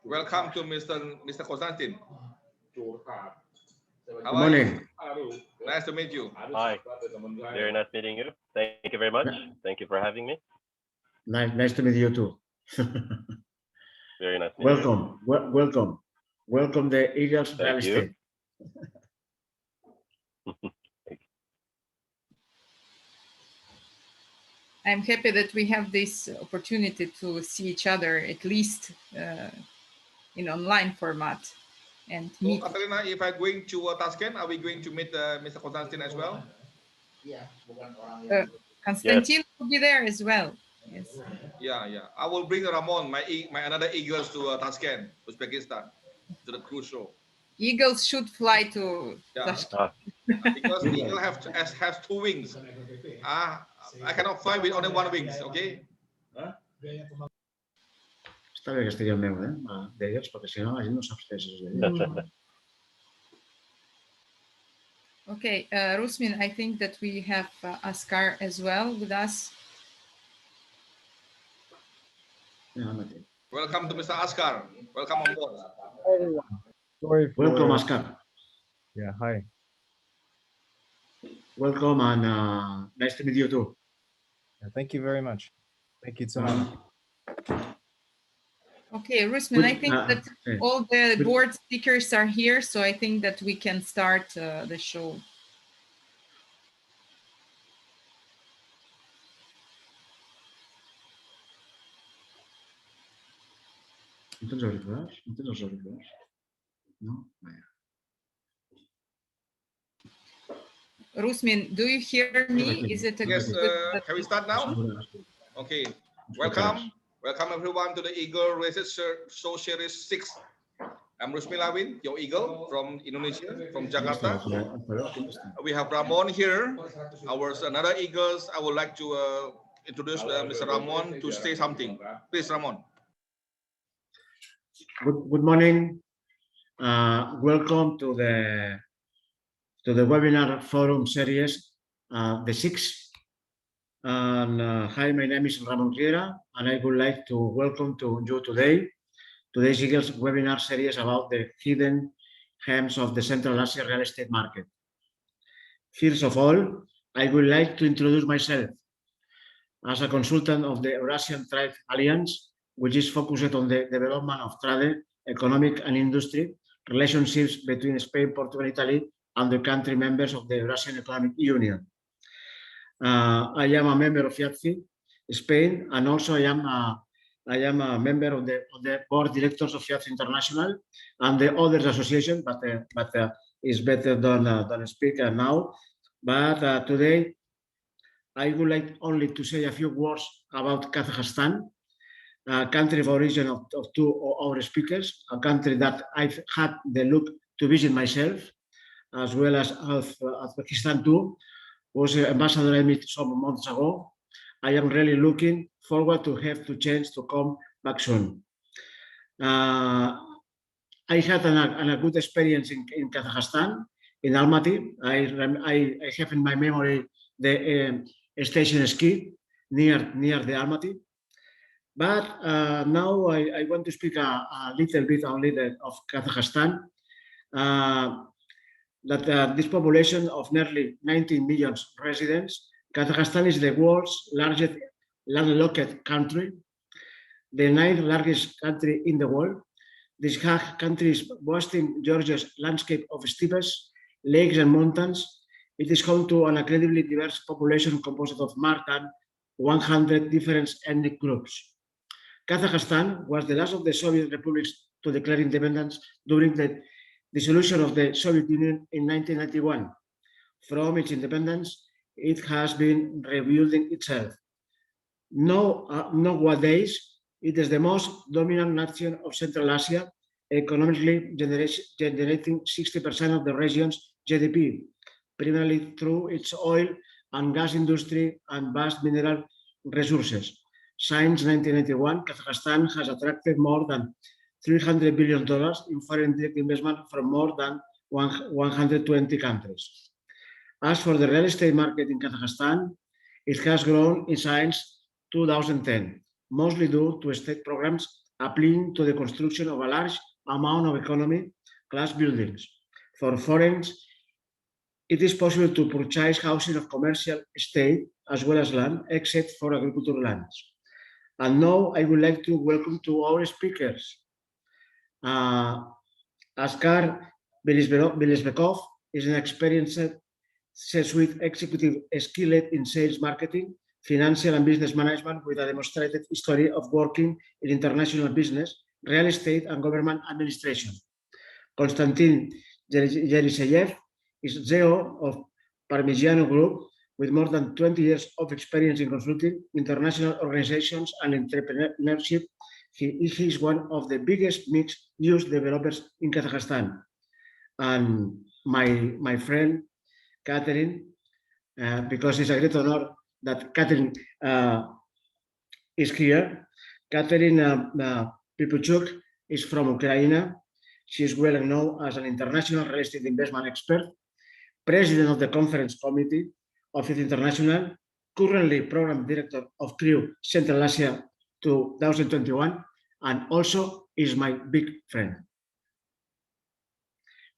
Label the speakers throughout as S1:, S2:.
S1: Welcome to Mr. Konstantin.
S2: Good morning.
S1: Nice to meet you.
S3: Hi. Very nice meeting you. Thank you very much. Thank you for having me.
S2: Nice to meet you too.
S3: Very nice.
S2: Welcome the Eagles Real
S3: Thank you.
S2: Estate.
S4: I'm happy that we have this opportunity to see each other, at least in online format. And
S1: So,
S4: meet.
S1: Katarina, if I'm going to Tashkent, are we going to meet Mr. Konstantin as well?
S4: Konstantin will be there as well. Yes.
S1: Yeah. I will bring Ramon, my another Eagles to Tashkent, Uzbekistan, to the cruise show.
S4: Eagles should fly to Tashkent.
S1: Because Eagle has two wings. I cannot fly with only one wings, okay?
S2: Està bé que estigui el meu, d'ells, perquè si no la gent no sap què és.
S4: Okay, Rusmin, I think that we have Askar as well with us.
S1: Welcome to Mr. Askar. Welcome on board.
S2: Welcome, Askar.
S5: Yeah, hi.
S2: Welcome and nice to meet you too.
S5: Yeah, thank you very much. Thank you so much.
S4: Okay, Rusmin, I think that all the board speakers are here, so I think that we can start the show.
S2: No tens auriculars? No tens els auriculars? No?
S4: Rusmin, do you hear me? Is it a
S1: Yes, can we start now? Okay, welcome everyone to the Eagle Races Show Series 6. I'm Rusmin Lawin, your Eagle from Indonesia, from Jakarta. We have Ramon here, another Eagles. I would like to introduce Mr. Ramon to say something. Please, Ramon.
S2: Good morning. Welcome to the webinar forum series, the 6th. And hi, my name is Ramon Riera, and I would like to welcome to you today's Eagles webinar series about the hidden gems of the Central Asia real estate market. First of all, I would like to introduce myself as a consultant of the Eurasian Trade Alliance, which is focused on the development of trade, economic and industry relationships between Spain, Portugal, and Italy, and the country members of the Eurasian Economic Union. I am a member of FIABCI Spain, and also I am a member of the board directors of FIABCI International and the others association, but it's better than speak now. But today I would like only to say a few words about Kazakhstan, a country of origin of two of our speakers, a country that I've had the luck to visit myself, as well as Uzbekistan too. Was ambassador I met some months ago. I am really looking forward to have the chance to come back soon. I had a good experience in Kazakhstan, in Almaty. I have in my memory the station ski near the Almaty. But now I want to speak a little bit only of Kazakhstan. That this population of nearly 19 million residents, Kazakhstan is the world's largest landlocked country, the 9th largest country in the world. This country is boasting gorgeous landscape of steppes, lakes and mountains. It is home to an incredibly diverse population composed of more than 100 different ethnic groups. Kazakhstan was the last of the Soviet republics to declare independence during the dissolution of the Soviet Union in 1991. From its independence, it has been rebuilding itself. Nowadays, it is the most dominant nation of Central Asia, economically generating 60% of the region's GDP, primarily through its oil and gas industry and vast mineral resources. Since 1991, Kazakhstan has attracted more than $300 billion in foreign direct investment from more than 120 countries. As for the real estate market in Kazakhstan, it has grown in since 2010, mostly due to state programs applying to the construction of a large amount of economy class buildings. For foreigners, it is possible to purchase housing of commercial estate as well as land, except for agricultural lands. And now I would like to welcome to our speakers. Askar Bilisbekov is an experienced C-suite executive skilled in sales marketing, financial and business management with a demonstrated history of working in international business, real estate and government administration. Konstantin Yeliseev is CEO of Parmigiano Group with more than 20 years of experience in consulting, international organizations and entrepreneurship. He is one of the biggest mixed-use developers in Kazakhstan. And my friend, Catherine, because it's a great honor that Catherine is here. Catherine Pipuchuk is from Ukraine. She is well known as an international real estate investment expert, president of the conference committee of it International, currently program director of CREW Central Asia 2021, and also is my big friend.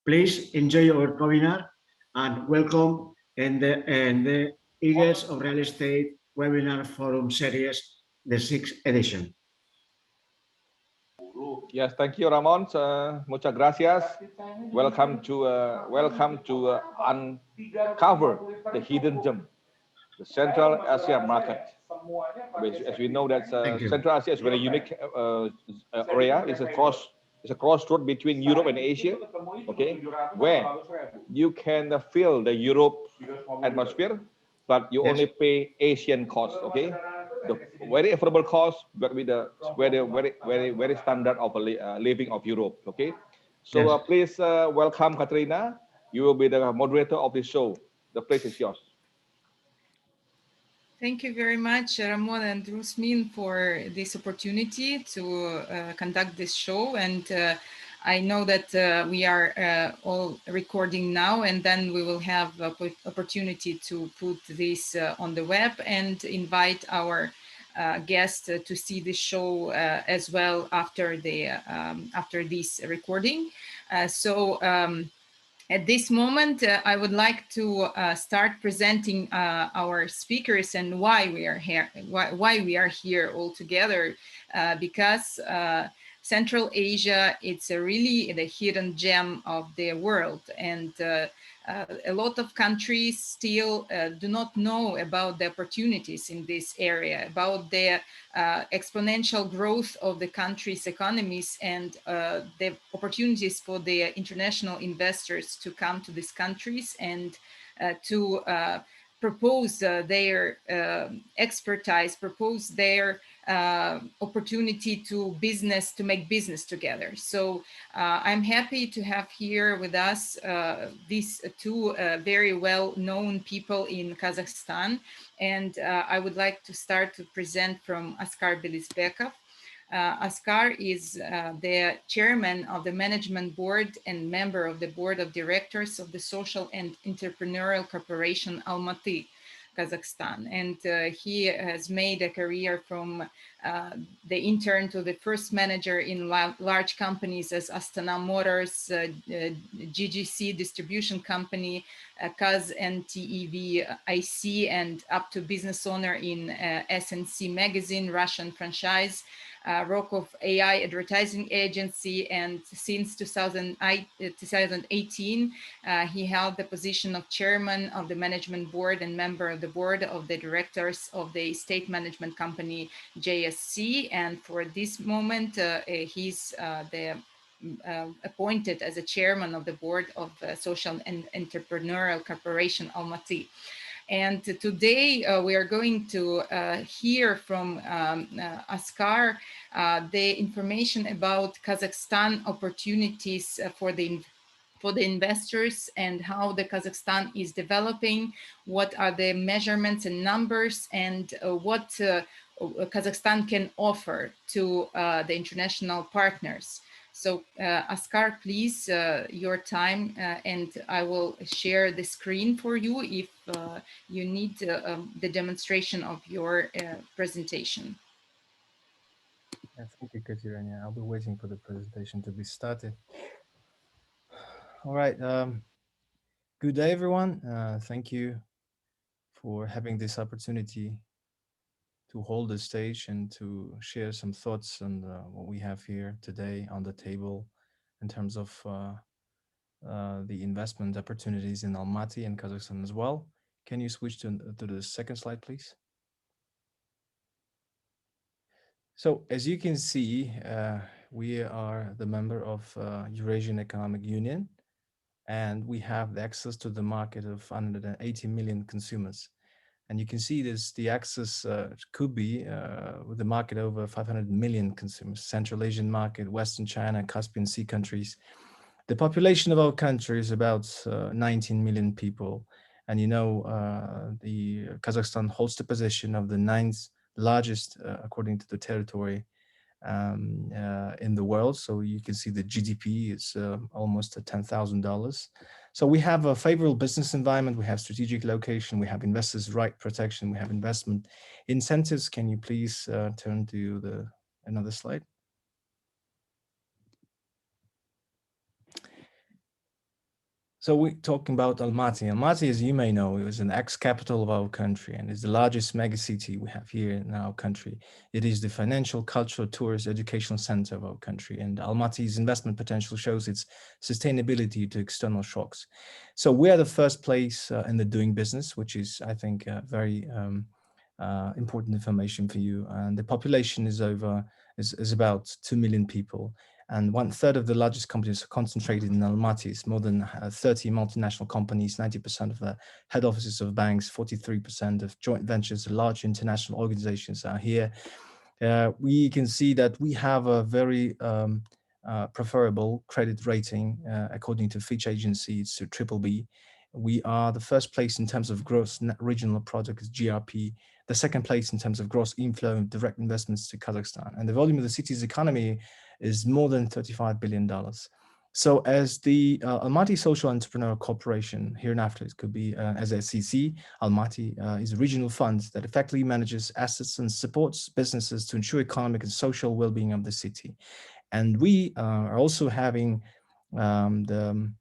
S2: Please enjoy our webinar and welcome in the Eagles of Real Estate Webinar Forum Series, the 6th edition.
S1: Yes, thank you, Ramon. Muchas gracias. Welcome to uncover the hidden gem, the Central Asia market. As we know, that Central Asia is a very unique area. It's a crossroad between Europe and Asia. Okay, where you can feel the Europe atmosphere, but you only pay Asian cost. Okay. The very affordable cost, but with the very standard of living of Europe. Okay, so please welcome Katrina. You will be the moderator of the show. The place is yours.
S4: Thank you very much, Ramon and Rusmin, for this opportunity to conduct this show. And I know that we are all recording now, and then we will have opportunity to put this on the web and invite our guests to see the show as well after this recording. At this moment, I would like to start presenting our speakers and why we are here. Why we are here all together, because Central Asia, it's really the hidden gem of the world, and a lot of countries still do not know about the opportunities in this area, about the exponential growth of the country's economies and the opportunities for the international investors to come to these countries and to propose their expertise, propose their opportunity to make business together. So I'm happy to have here with us these two very well-known people in Kazakhstan. And I would like to start to present from Askar Bilisbekov. Askar is the chairman of the management board and member of the board of directors of the social and entrepreneurial corporation Almaty, Kazakhstan. And he has made a career from the intern to the first manager in large companies as Astana Motors, GGC distribution company, KazNTEV IC, and up to business owner in SNC magazine, Russian franchise, Rock of AI advertising agency, and since 2018, he held the position of chairman of the management board and member of the board of the directors of the estate management company JSC. And for this moment, he's appointed as a chairman of the board of social and entrepreneurial corporation Almaty. And today we are going to hear from Askar the information about Kazakhstan opportunities for the investors and how the Kazakhstan is developing, what are the measurements and numbers, and what Kazakhstan can offer to the international partners. So Askar, please, your time, and I will share the screen for you if you need the demonstration of your presentation.
S5: Yeah, thank you, Katerina. Yeah, I'll be waiting for the presentation to be started. All right. Good day, everyone. Thank you for having this opportunity to hold the stage and to share some thoughts on what we have here today on the table in terms of the investment opportunities in Almaty and Kazakhstan as well. Can you switch to the second slide, please? So as you can see, we are the member of Eurasian Economic Union, and we have the access to the market of 180 million consumers. And you can see this, the access could be with the market over 500 million consumers, Central Asian market, Western China, Caspian Sea countries. The population of our country is about 19 million people. And you know, the Kazakhstan holds the position of the ninth largest, according to the territory, in the world. So you can see the GDP is almost $10,000. So we have a favorable business environment, we have strategic location, we have investors' right protection, we have investment incentives. Can you please turn to another slide? So we're talking about Almaty. Almaty, as you may know, is an ex-capital of our country and is the largest megacity we have here in our country. It is the financial, cultural, tourist, educational center of our country. And Almaty's investment potential shows its sustainability to external shocks. So we are the first place in the doing business, which is, I think, very important information for you. And the population is about 2 million people. And 1/3 of the largest companies are concentrated in Almaty. It's more than 30 multinational companies, 90% of the head offices of banks, 43% of joint ventures, large international organizations are here. We can see that we have a very preferable credit rating, according to Fitch agency, it's a BBB. We are the first place in terms of gross net regional product, GRP, the second place in terms of gross inflow of direct investments to Kazakhstan. And the volume of the city's economy is more than $35 billion. So as the Almaty Social Entrepreneurial Corporation, hereinafter it could be as a CC, Almaty is a regional fund that effectively manages assets and supports businesses to ensure economic and social well-being of the city. And we are also having the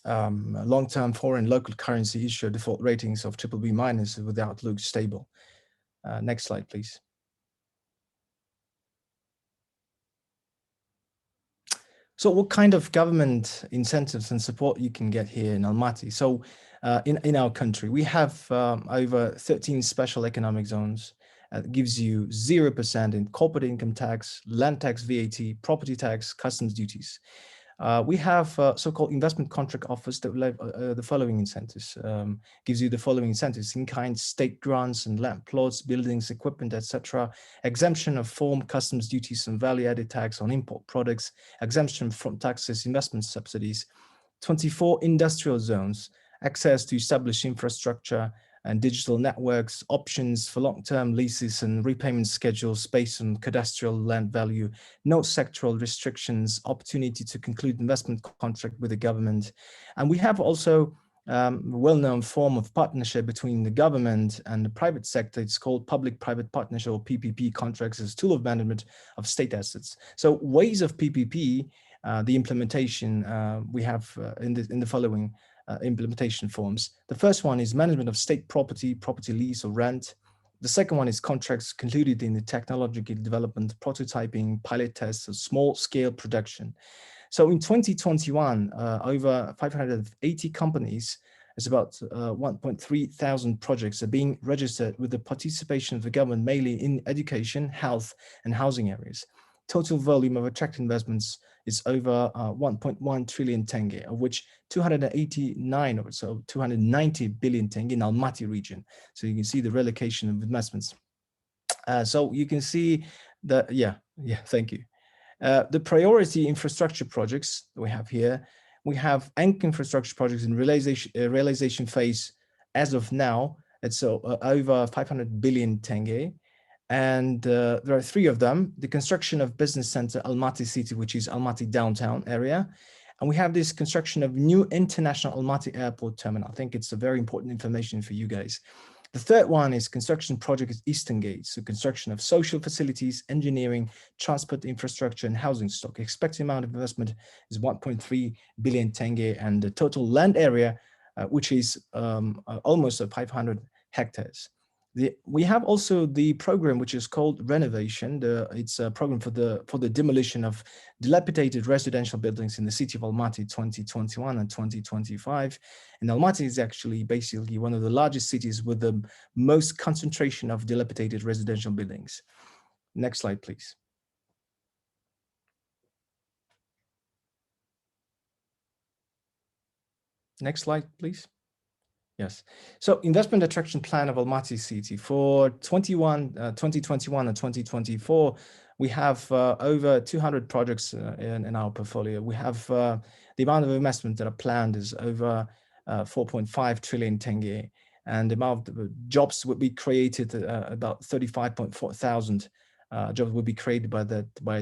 S5: long-term foreign local currency issuer default ratings of BBB- with outlook stable. Next slide, please. So what kind of government incentives and support you can get here in Almaty? So in our country, we have over 13 special economic zones. Gives you 0% in corporate income tax, land tax, VAT, property tax, customs duties. We have so-called investment contract offers that will have the following incentives. Gives you the following incentives: in-kind state grants and land plots, buildings, equipment, etc. Exemption of form customs duties and value-added tax on import products. Exemption from taxes, investment subsidies. 24 industrial zones. Access to established infrastructure and digital networks, options for long-term leases and repayment schedules based on cadastral land value, no sectoral restrictions, opportunity to conclude investment contract with the government. And we have also a well-known form of partnership between the government and the private sector. It's called public-private partnership, or PPP contracts, as a tool of management of state assets. So ways of PPP, the implementation we have in the following implementation forms. The first one is management of state property, property lease or rent. The second one is contracts concluded in the technological development, prototyping, pilot tests, or small-scale production. So in 2021, over 580 companies, it's about 1.3 thousand projects are being registered with the participation of the government, mainly in education, health, and housing areas. Total volume of attractive investments is over 1.1 trillion tenge, of which 289 or so, 290 billion tenge in Almaty region. So you can see the relocation of investments. So you can see that, thank you. The priority infrastructure projects we have here, we have anchor infrastructure projects in realization phase as of now. It's over 500 billion tenge. And there are 3 of them: the construction of business center Almaty City, which is Almaty downtown area. And we have this construction of new international Almaty airport terminal. I think it's a very important information for you guys. The third one is construction project is Eastern Gate, so construction of social facilities, engineering, transport infrastructure, and housing stock. Expected amount of investment is 1.3 billion tenge, and the total land area, which is almost 500 hectares. We have also the program which is called Renovation. It's a program for the demolition of dilapidated residential buildings in the city of Almaty 2021 and 2025. And Almaty is actually basically one of the largest cities with the most concentration of dilapidated residential buildings. Next slide, please. Next slide, please. Yes. So investment attraction plan of Almaty city for 2021 and 2024, we have over 200 projects in our portfolio. We have the amount of investment that are planned is over 4.5 trillion tenge, and the amount of jobs would be created about 35.4 thousand jobs will be created by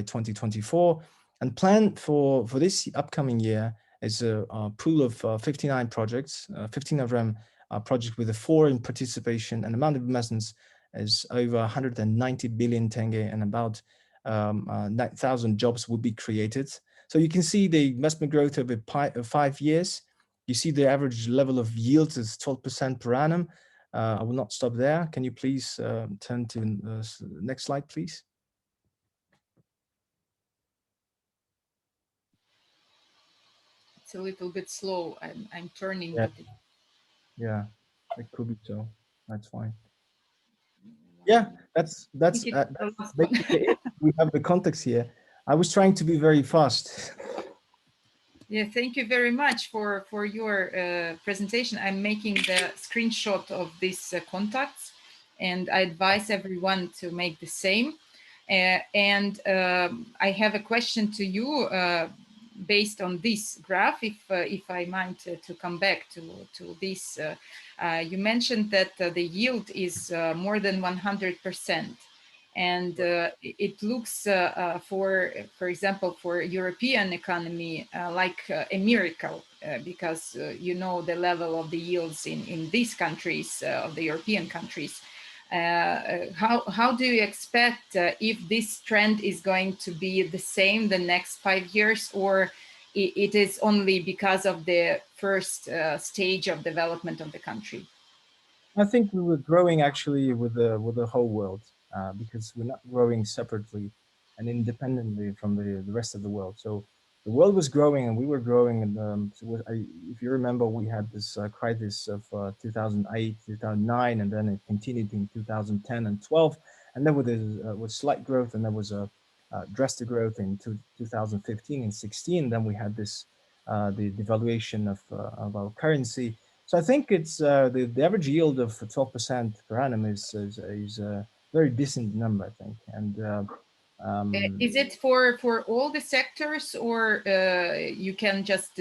S5: 2024. And plan for this upcoming year is a pool of 59 projects, 15 of them are projects with a foreign participation, and amount of investments is over 190 billion tenge, and about 9,000 jobs will be created. So you can see the investment growth over 5 years. You see the average level of yields is 12% per annum. I will not stop there. Can you please turn to the next slide, please?
S4: It's a little bit slow. I'm turning.
S5: Yeah.
S4: But
S5: Yeah, it could be so. That's fine. Yeah, that's basically it. We have the context here. I was trying to be very fast.
S4: Yeah, thank you very much for your presentation. I'm making the screenshot of these contacts, and I advise everyone to make the same. I have a question to you based on this graph, if I might to come back to this. You mentioned that the yield is more than 100%. And it looks for example, for European economy like a miracle because you know the level of the yields in these countries, of the European countries. How do you expect if this trend is going to be the same the next 5 years, or it is only because of the first stage of development of the country?
S5: I think we were growing actually with the whole world because we're not growing separately and independently from the rest of the world. So the world was growing and we were growing. And if you remember, we had this crisis of 2008, 2009, and then it continued in 2010 and 12. And then with slight growth, and there was a drastic growth in 2015 and 16. Then we had this the devaluation of our currency. So I think it's the average yield of 12% per annum is a very decent number, I think. And
S4: is it for all the sectors, or you can just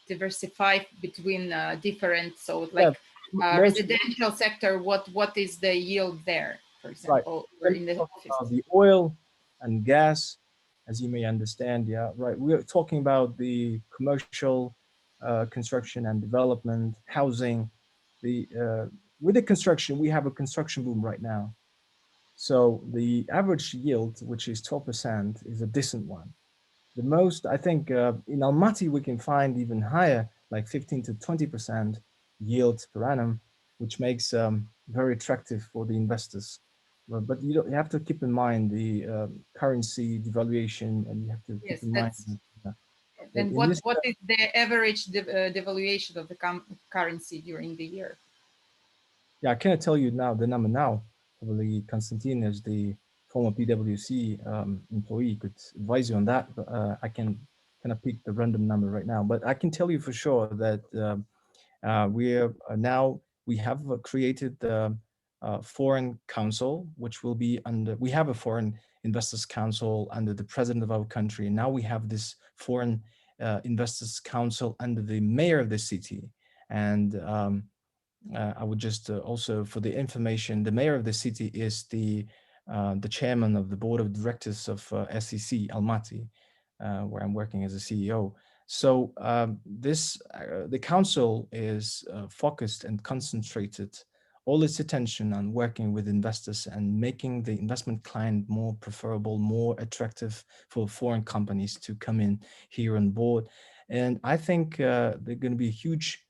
S4: diversify between different? So like residential sector, what is the yield there, for example, or in the office?
S5: The oil and gas, as you may understand, yeah, right. We're talking about the commercial construction and development, housing. With the construction, we have a construction boom right now. So the average yield, which is 12%, is a decent one. The most, I think, in Almaty, we can find even higher, like 15 to 20% yield per annum, which makes very attractive for the investors. But you have to keep in mind the currency devaluation, and you have to keep in mind.
S4: And what is the average devaluation of the currency during the year?
S5: Yeah, I cannot tell you now the number now. Probably Konstantin, as the former PwC employee, could advise you on that. But I can kind of pick the random number right now. But I can tell you for sure that we have created the Foreign Council, which will be under. We have a Foreign Investors Council under the president of our country, and now we have this Foreign Investors Council under the mayor of the city. And I would just also, for the information, the mayor of the city is the chairman of the board of directors of SEC Almaty, where I'm working as a CEO. So the council is focused and concentrated all its attention on working with investors and making the investment client more preferable, more attractive for foreign companies to come in here on board. And I think they're going to be huge,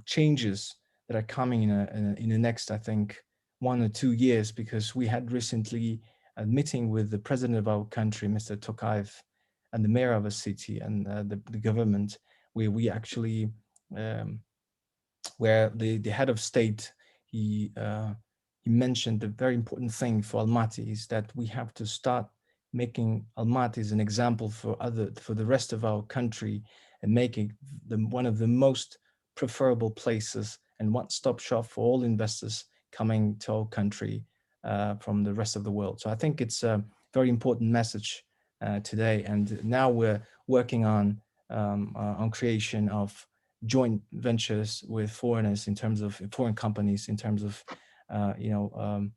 S5: changes that are coming in the next, I think, 1 or 2 years, because we had recently a meeting with the president of our country, Mr. Tokayev, and the mayor of a city and the government, where we actually, where the head of state, he mentioned a very important thing for Almaty is that we have to start making Almaty as an example for the rest of our country and making them one of the most preferable places and one-stop shop for all investors coming to our country from the rest of the world. So I think it's a very important message today. And now we're working on creation of joint ventures with foreigners in terms of foreign companies, in terms of, I'm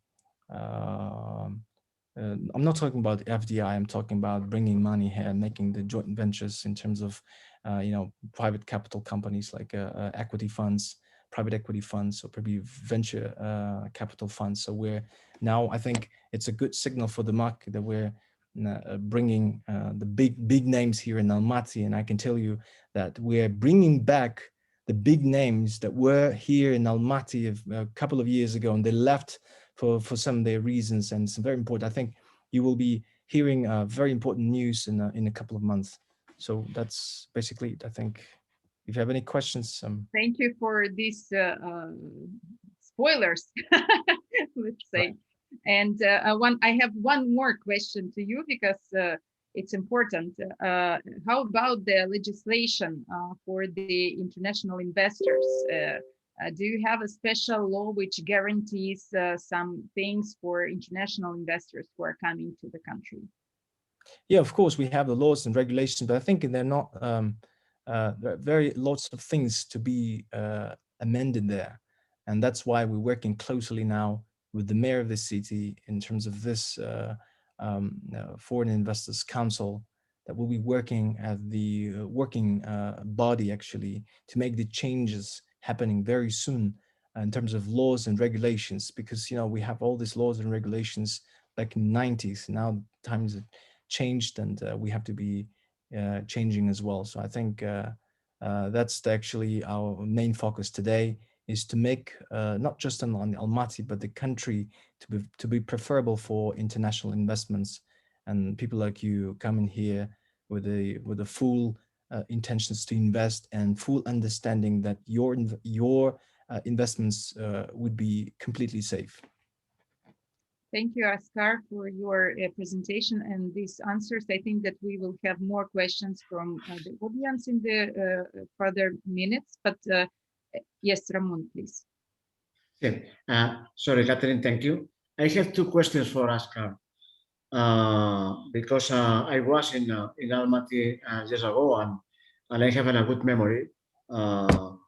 S5: not talking about FDI, I'm talking about bringing money here and making the joint ventures in terms of, private capital companies like equity funds, private equity funds, or probably venture capital funds. So we're now, I think it's a good signal for the market that we're bringing the big names here in Almaty. And I can tell you that we're bringing back the big names that were here in Almaty a couple of years ago, and they left for some of their reasons. And it's very important. I think you will be hearing very important news in a couple of months. So that's basically it, I think. If you have any questions.
S4: Thank you for these spoilers, let's say. And I have one more question to you, because it's important. How about the legislation for the international investors? Do you have a special law which guarantees some things for international investors who are coming to the country?
S5: Yeah, of course, we have the laws and regulations, but I think they're not, there are very lots of things to be amended there. And that's why we're working closely now with the mayor of the city in terms of this Foreign Investors Council that will be working as the working body actually to make the changes happening very soon in terms of laws and regulations, because we have all these laws and regulations back in the 90s. Now times have changed, and we have to be changing as well. So I think that's actually our main focus today, is to make not just on Almaty but the country to be preferable for international investments, and people like you coming here with a full intentions to invest and full understanding that your investments would be completely safe.
S4: Thank you, Askar, for your presentation and these answers. I think that we will have more questions from the audience in the further minutes, but yes, Ramon, please.
S2: Okay. Sorry, Catherine, thank you. I have two questions for Askar. Because I was in Almaty years ago, and I have a good memory about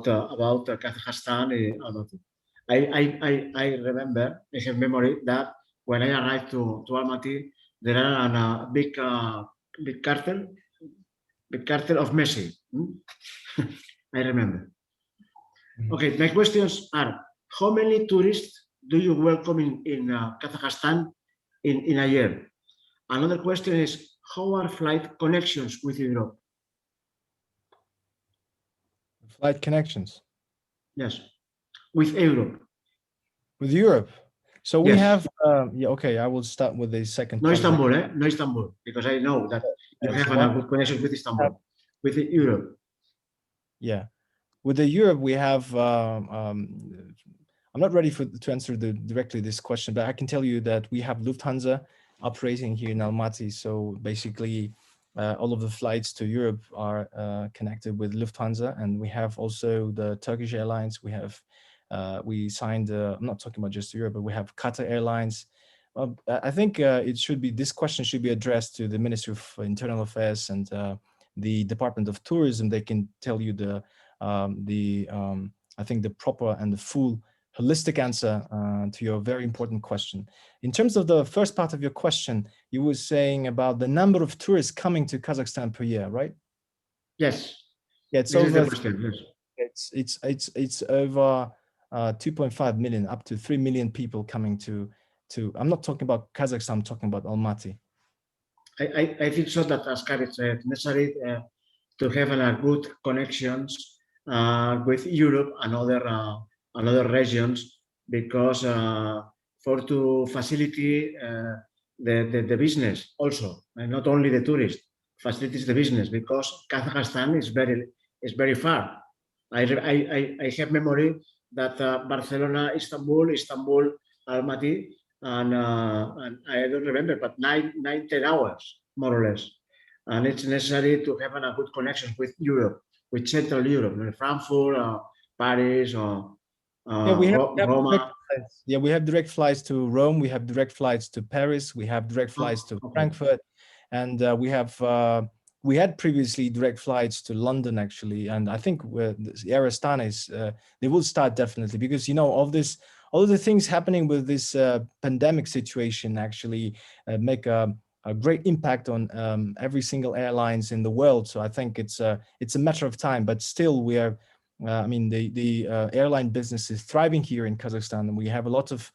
S2: Kazakhstan in Almaty. I remember, I have memory that when I arrived to Almaty, there are a big cartel of Messi. I remember. Okay, my questions are: how many tourists do you welcome in Kazakhstan in a year? Another question is, how are flight connections with Europe?
S5: Flight connections?
S2: Yes, with Europe.
S5: With Europe? So we
S2: Yes.
S5: have, yeah, okay, I will start with the second.
S2: No Istanbul, no Istanbul, because I know that you have a good connection with Istanbul, with Europe.
S5: Yeah, with the Europe we have, I'm not ready to answer directly this question, but I can tell you that we have Lufthansa operating here in Almaty. So basically all of the flights to Europe are connected with Lufthansa, and we have also the Turkish Airlines. We have, we signed, I'm not talking about just Europe, but we have Qatar Airlines. I think this question should be addressed to the Ministry of Internal Affairs and the Department of Tourism. They can tell you I think the proper and the full holistic answer to your very important question. In terms of the first part of your question, you were saying about the number of tourists coming to Kazakhstan per year, right?
S2: Yes.
S5: Yeah, it's
S2: This is the
S5: over.
S2: question. Yes.
S5: It's over 2.5 million, up to 3 million people coming to. I'm not talking about Kazakhstan. I'm talking about Almaty.
S2: I think so that Askar, it's necessary to have good connections with Europe and other regions, because for to facilitate the business also, and not only the tourist, facilitates the business, because Kazakhstan is very far. I have memory that Barcelona, Istanbul, Almaty, and I don't remember, but 10 hours, more or less. And it's necessary to have a good connection with Europe, with Central Europe, Frankfurt, Paris, or
S5: Yeah, we have direct
S2: Roma.
S5: flights. Yeah, we have direct flights to Rome. We have direct flights to Paris. We have direct flights to
S2: Okay.
S5: Frankfurt, and we had previously direct flights to London actually. And I think Air Astana is they will start definitely, because all of the things happening with this pandemic situation actually make a great impact on every single airlines in the world. So I think it's a matter of time, but still we are. I mean, the airline business is thriving here in Kazakhstan, and we have a lot of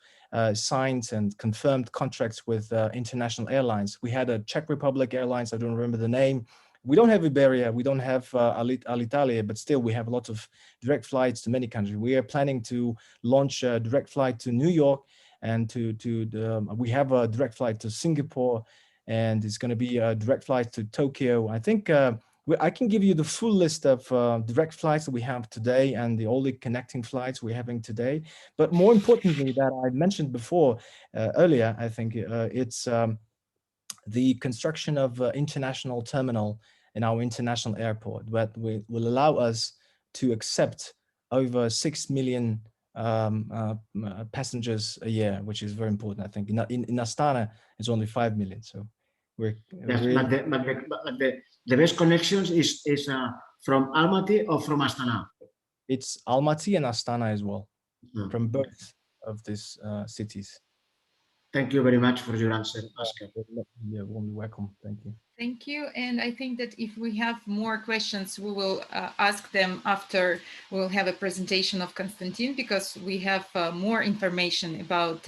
S5: signed and confirmed contracts with international airlines. We had a Czech Republic Airlines, I don't remember the name. We don't have Iberia, we don't have Alitalia, but still we have a lot of direct flights to many countries. We are planning to launch a direct flight to New York, and we have a direct flight to Singapore, and it's going to be a direct flight to Tokyo. I think I can give you the full list of direct flights that we have today and all the connecting flights we're having today. But more importantly, that I mentioned before earlier, I think it's the construction of international terminal in our international airport that will allow us to accept over 6 million passengers a year, which is very important. I think in Astana, it's only 5 million. So we're
S2: Yes, but the best connections is from Almaty or from Astana?
S5: It's Almaty and Astana as well,
S2: Mm.
S5: from both of these cities.
S2: Thank you very much for your answer, Askar.
S5: You're warmly welcome. Thank you.
S4: Thank you. And I think that if we have more questions, we will ask them after we'll have a presentation of Konstantin, because we have more information about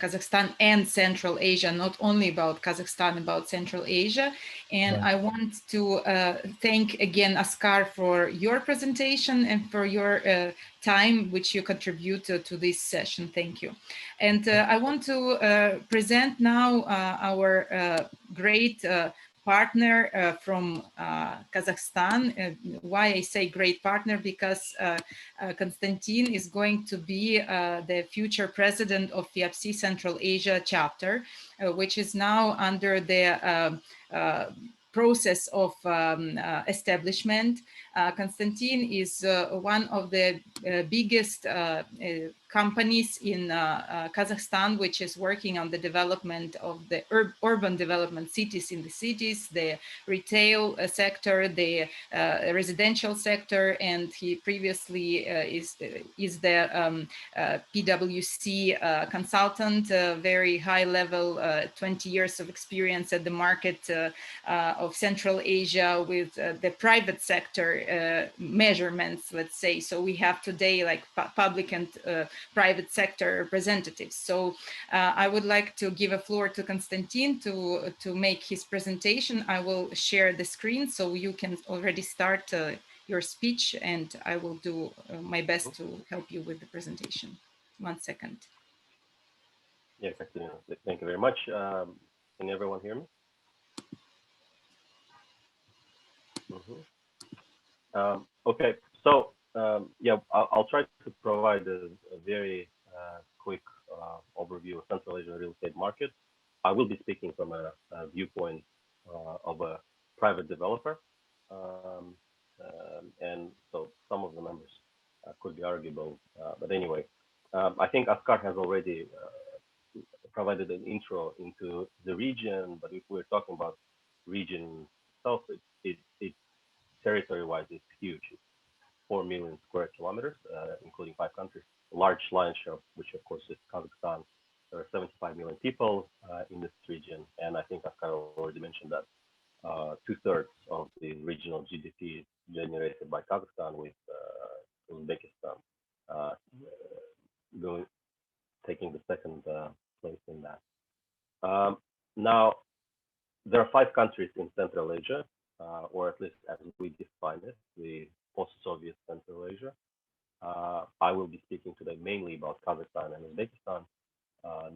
S4: Kazakhstan and Central Asia, not only about Kazakhstan, about Central Asia. And
S5: Right.
S4: I want to thank again, Askar, for your presentation and for your time which you contribute to this session. Thank you. And I want to present now our great partner from Kazakhstan. Why I say great partner? Because Konstantin is going to be the future president of FIABCI Central Asia chapter, which is now under the process of establishment. Konstantin is one of the biggest companies in Kazakhstan, which is working on the development of the urban development cities in the cities, the retail sector, the residential sector, and he previously is the PwC consultant, very high level, 20 years of experience at the market of Central Asia with the private sector measurements, let's say. So we have today like public and private sector representatives. So I would like to give a floor to Konstantin to make his presentation. I will share the screen so you can already start your speech, and I will do my best to help you with the presentation. 1 second.
S3: Yes, thank you very much. Can everyone hear me? Okay, so yeah, I'll try to provide a very quick overview of Central Asian real estate market. I will be speaking from a viewpoint of a private developer, and so some of the numbers could be arguable, but anyway, I think Askar has already provided an intro into the region, but if we're talking about region itself, it territory-wise, it's huge. It's 4 million square kilometers, including 5 countries. A large lion's share, which of course is Kazakhstan. There are 75 million people in this region, and I think Askar already mentioned that 2/3 of the regional GDP generated by Kazakhstan, with Uzbekistan taking the second place in that. Now, there are 5 countries in Central Asia, or at least as we define it, the post-Soviet Central Asia. I will be speaking today mainly about Kazakhstan and Uzbekistan.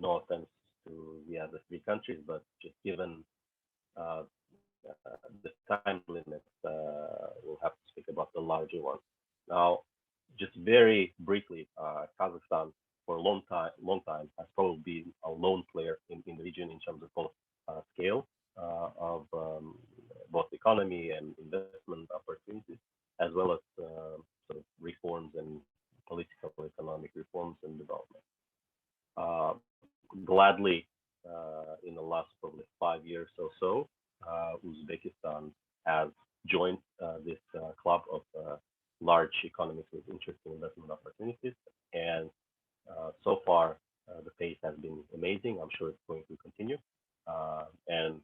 S3: No offense to the other 3 countries, but just given the time limit, we'll have to speak about the larger one. Now, just very briefly, Kazakhstan for a long time has probably been a lone player in the region in terms of both scale of both economy and investment opportunities, as well as sort of reforms and political economic reforms and development. Gladly, in the last probably 5 years or so, Uzbekistan has joined this club of large economies with interesting investment opportunities, and so far the pace has been amazing. I'm sure it's going to continue, and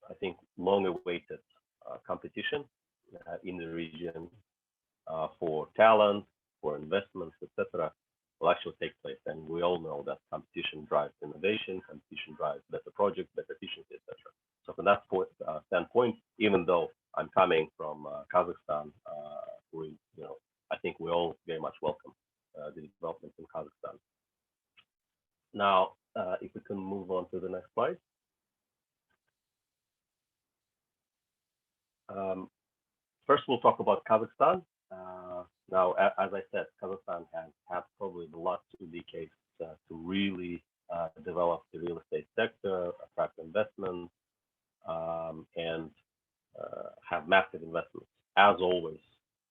S3: I think long-awaited competition in the region for talent, for investments, etc., will actually take place. And we all know that competition drives innovation, competition drives better projects, better efficiency, etc. So from that standpoint, even though I'm coming from Kazakhstan, I think we all very much welcome the developments in Kazakhstan. Now, if we can move on to the next slide. First, we'll talk about Kazakhstan. Now, as I said, Kazakhstan has had probably the last 2 decades to really develop the real estate sector, attract investments, and have massive investments. As always,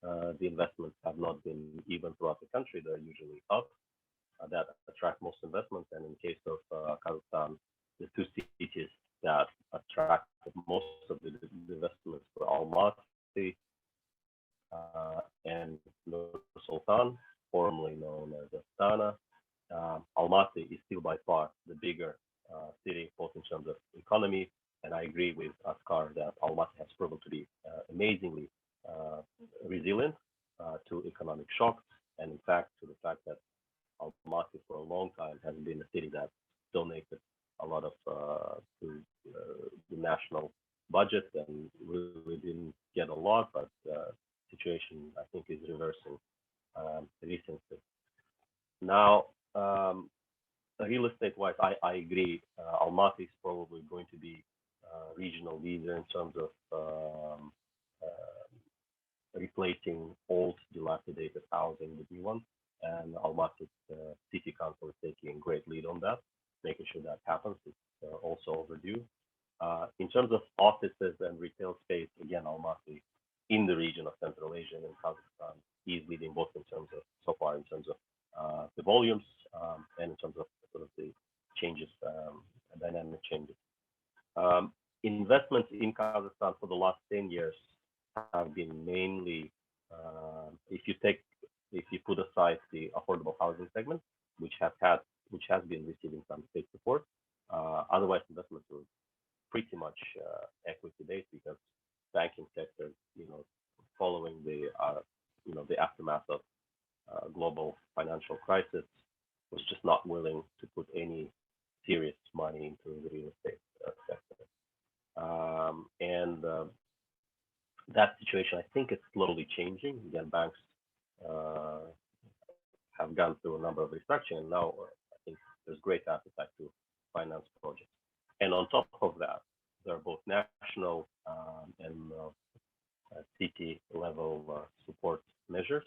S3: the investments have not been even throughout the country. They're usually up that attract most investments. And in the case of Kazakhstan, the 2 cities that attract most of the investments were Almaty and Nur Sultan, formerly known as Astana. Almaty is still by far the bigger city, both in terms of economy, and I agree with Askar that Almaty has proven to be amazingly resilient to economic shocks, and in fact to the fact that Almaty for a long time has been a city that donated a lot of to the national budget and really didn't get a lot, but situation I think is reversing recently. Now, real estate wise, I agree. Almaty is probably going to be a regional leader in terms of replacing old dilapidated housing with new ones, and Almaty City Council is taking great lead on that, making sure that happens. It's also overdue. In terms of offices and retail space, again, Almaty in the region of Central Asia and Kazakhstan is leading both in terms of, so far in terms of the volumes and in terms of sort of the changes, dynamic changes. Investments in Kazakhstan for the last 10 years have been mainly, if you put aside the affordable housing segment, which has been receiving some state support, otherwise investments were pretty much equity based, because banking sector, following the the aftermath of global financial crisis, was just not willing to put any serious money into the real estate sector, and that situation, I think, is slowly changing. Again, banks have gone through a number of restructuring, and now I think there's great appetite to finance projects. And on top of that, there are both national and city level support measures.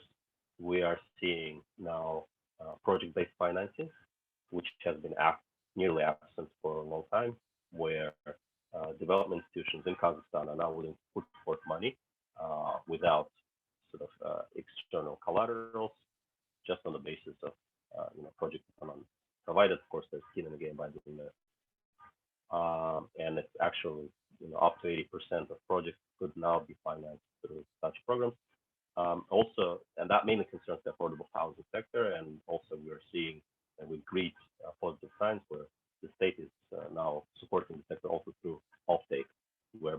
S3: We are seeing now project-based financing, which has been nearly absent for a long time, where development institutions in Kazakhstan are now willing to put forth money without sort of external collaterals, just on the basis of project economics, provided, of course, there's skin in the game by doing that. And it's actually up to 80% of projects could now be financed through such programs. Also, and that mainly concerns the affordable housing sector, and also we are seeing with great positive signs where the state is now supporting the sector also through offtake, where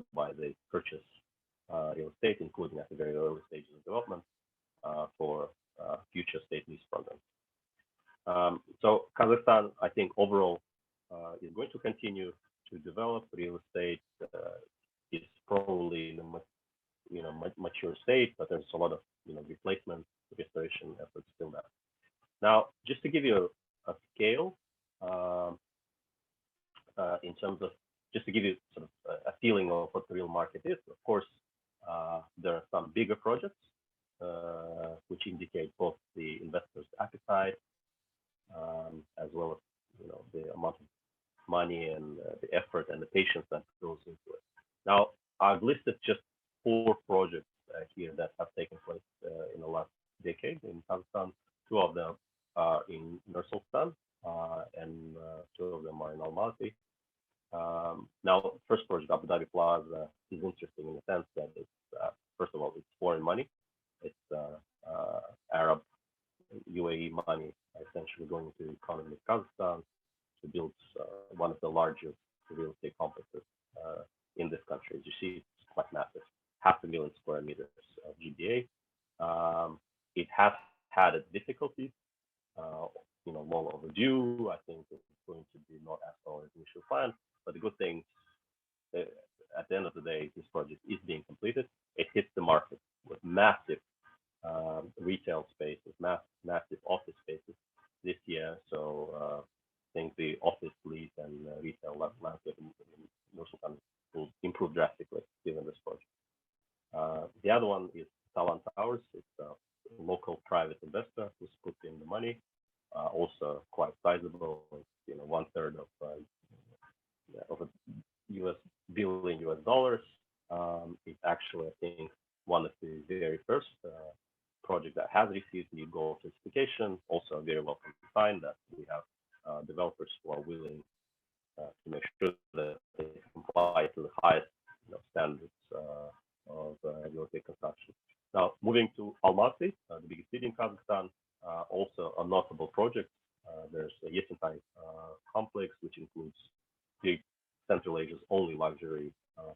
S3: real estate, including at the very early stages of development for future state lease programs. So Kazakhstan, I think overall is going to continue to develop real estate. Is probably in a mature state, but there's a lot of replacement, restoration efforts still there. Now, just to give you a scale, in terms of just to give you sort of a feeling of what the real market is. Of course, there are some bigger projects which indicate both the investors' appetite as well as the amount of money and the effort and the patience that goes into it. Now, I've listed just 4 projects here that have taken place in the last decade in Kazakhstan. 2 of them are in Nur-Sultan, and 2 of them are in Almaty. Now, first project, Abu Dhabi Plaza, is interesting in the sense that it's first of all, it's foreign money. It's Arab UAE money essentially going into the economy of Kazakhstan to build one of the largest real estate complexes in this country. As you see, it's quite massive, 500,000 square meters of GBA. It has had its difficulties, long overdue. I think it's going to be not as far as initial plan. But the good thing, at the end of the day, this project is being completed. It hits the market with massive retail spaces, massive office spaces this year. So I think the office lease and retail landscape in Nur-Sultan will improve drastically given this project. The other one is Talan Towers. It's a local private investor who's put in the money, also quite sizable. It's, 1/3 of $1 billion. It's actually, I think, one of the very first project that has received the gold certification. Also a very welcome sign that we have developers who are willing to make sure that they comply to the highest standards of real estate construction. Now, moving to Almaty, the biggest city in Kazakhstan, also a notable project. There's a Yesentai complex, which includes the Central Asia's only luxury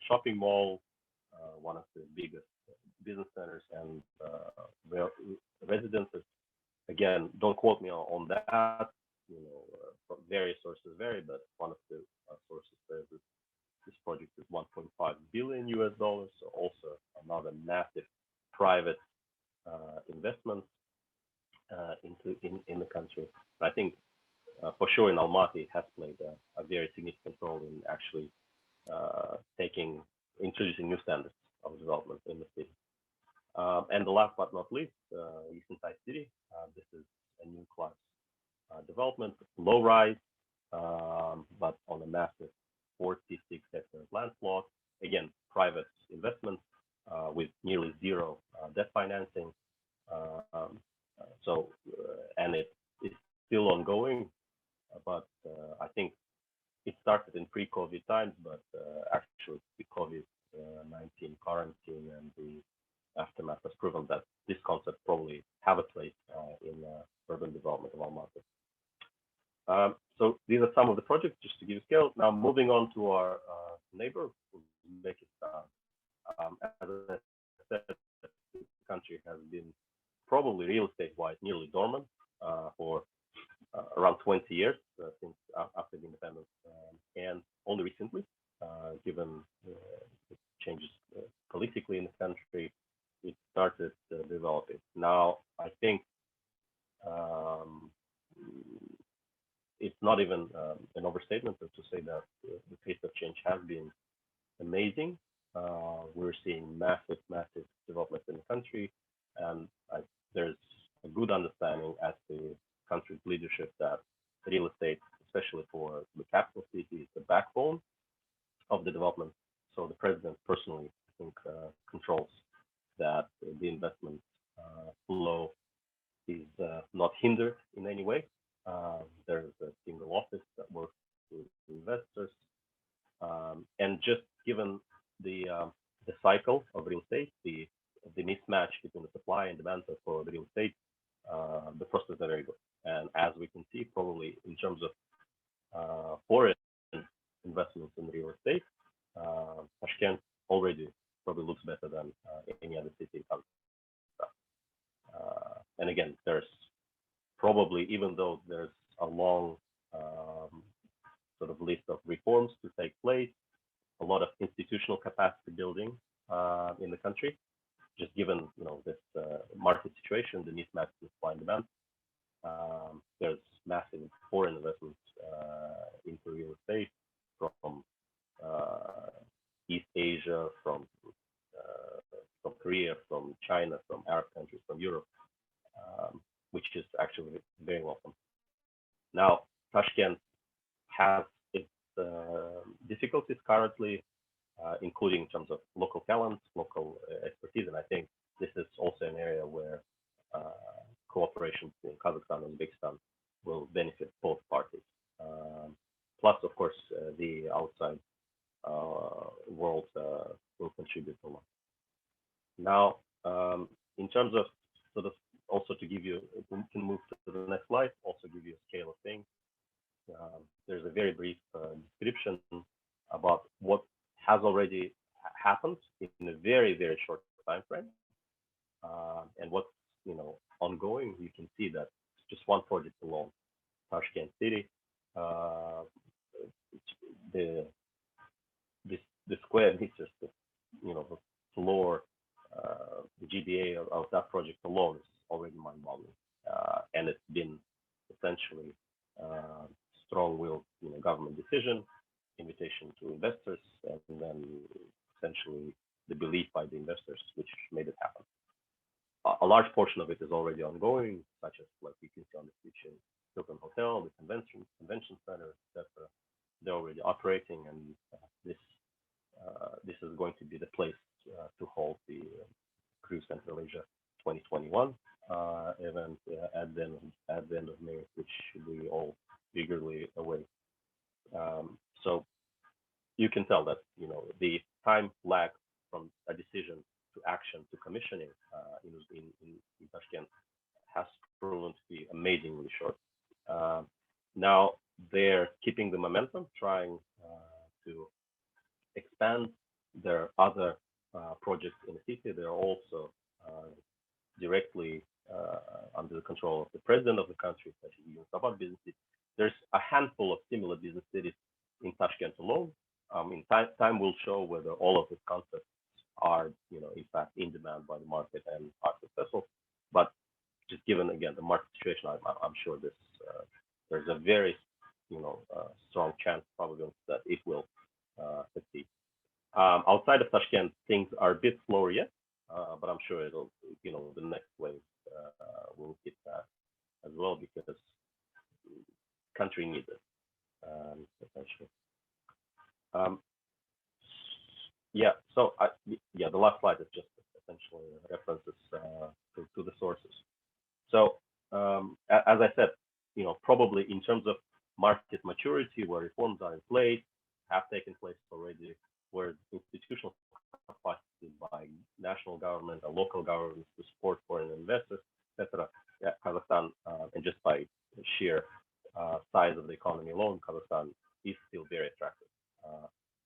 S3: shopping mall, one of the biggest business centers and residences. Again, don't quote me on that. Various sources vary, but one of the sources says that this project is $1.5 billion. So also another massive private investment in the country. I think for sure in Almaty it has played a very significant role in actually introducing new standards of development in the city. And the last but not least, Yesentai City. This is a new class development, low rise, but on a massive 46-hectare land plot. Again, private investment with nearly zero debt financing. And it is still ongoing, but I think it started in pre-COVID times, but actually the COVID-19 quarantine and the aftermath has proven that this concept probably have a place in urban development of Almaty. So these are some of the projects, just to give you scale. Now moving on to our neighbor, Uzbekistan. As I said, the country has been probably real estate-wise nearly dormant for around 20 years since after the independence, and only recently, given the changes politically in the country, it started developing. Now, I think it's not even an overstatement to say that the pace of change has been amazing. We're seeing massive development in the country, and there's a good understanding at the country's leadership that real estate, especially for the capital city, is the backbone of the development. So the president personally, I think, controls that the investment flow is not hindered in any way. There's a single office that works with investors, and just given the cycle of real estate, the mismatch between the supply and demand for the real estate, the prospects are very good. And as we can see, probably in terms of foreign investments in real estate, Tashkent already probably looks better than any other city in Kazakhstan. And again, there's probably, even though there's a long sort of list of reforms to take place, a lot of institutional capacity building in the country, just given this market situation, the mismatch with supply and demand. There's massive foreign investments into real estate from East Asia, from Korea, from China, from Arab countries, from Europe, which is actually very welcome. Now, Tashkent has its difficulties currently, including in terms of local talents, local expertise, and I think this is also an area where cooperation between Kazakhstan and Uzbekistan will benefit both parties. Plus, of course, the outside world will contribute a lot. Now, in terms of sort of also to give you, we can move to the next slide, also give you a scale of things. There's a very brief description about what has already happened in a very, very short time frame, and what's ongoing. You can see that just one project alone, Tashkent City, the square meters, the floor, the GDA of that project alone is already mind-boggling, and it's been essentially strong-willed government decision, invitation to investors, and then essentially the belief by the investors which made it happen. A large portion of it is already ongoing, such as like you can see on the picture, Hilton Hotel, the convention center, etc. They're already operating, and this is going to be the place to hold the Cruise Central Asia 2021 event at the end of May, which we all eagerly await. So you can tell that the time lag from a decision to action to commissioning in Tashkent has proven to be amazingly short. Now they're keeping the momentum, trying to expand their other projects in the city. They're also directly under the control of the president of the country, such as Askar Bilisbekov. There's a handful of similar business cities in Tashkent alone. Time will show whether all of these concepts are, in fact, in demand by the market and are successful. But just given again the market situation, I'm sure there's a very, strong chance, probably, that it will succeed. Outside of Tashkent, things are a bit slower yet, but I'm sure it'll, the next wave will hit that as well, because country needs it, essentially. So the last slide is just essentially references to the sources. So as I said, probably in terms of market maturity, where reforms are in place, have taken place already, where institutional capacity by national government and local governments to support foreign investors, etc. Kazakhstan, and just by sheer size of the economy alone, Kazakhstan is still very attractive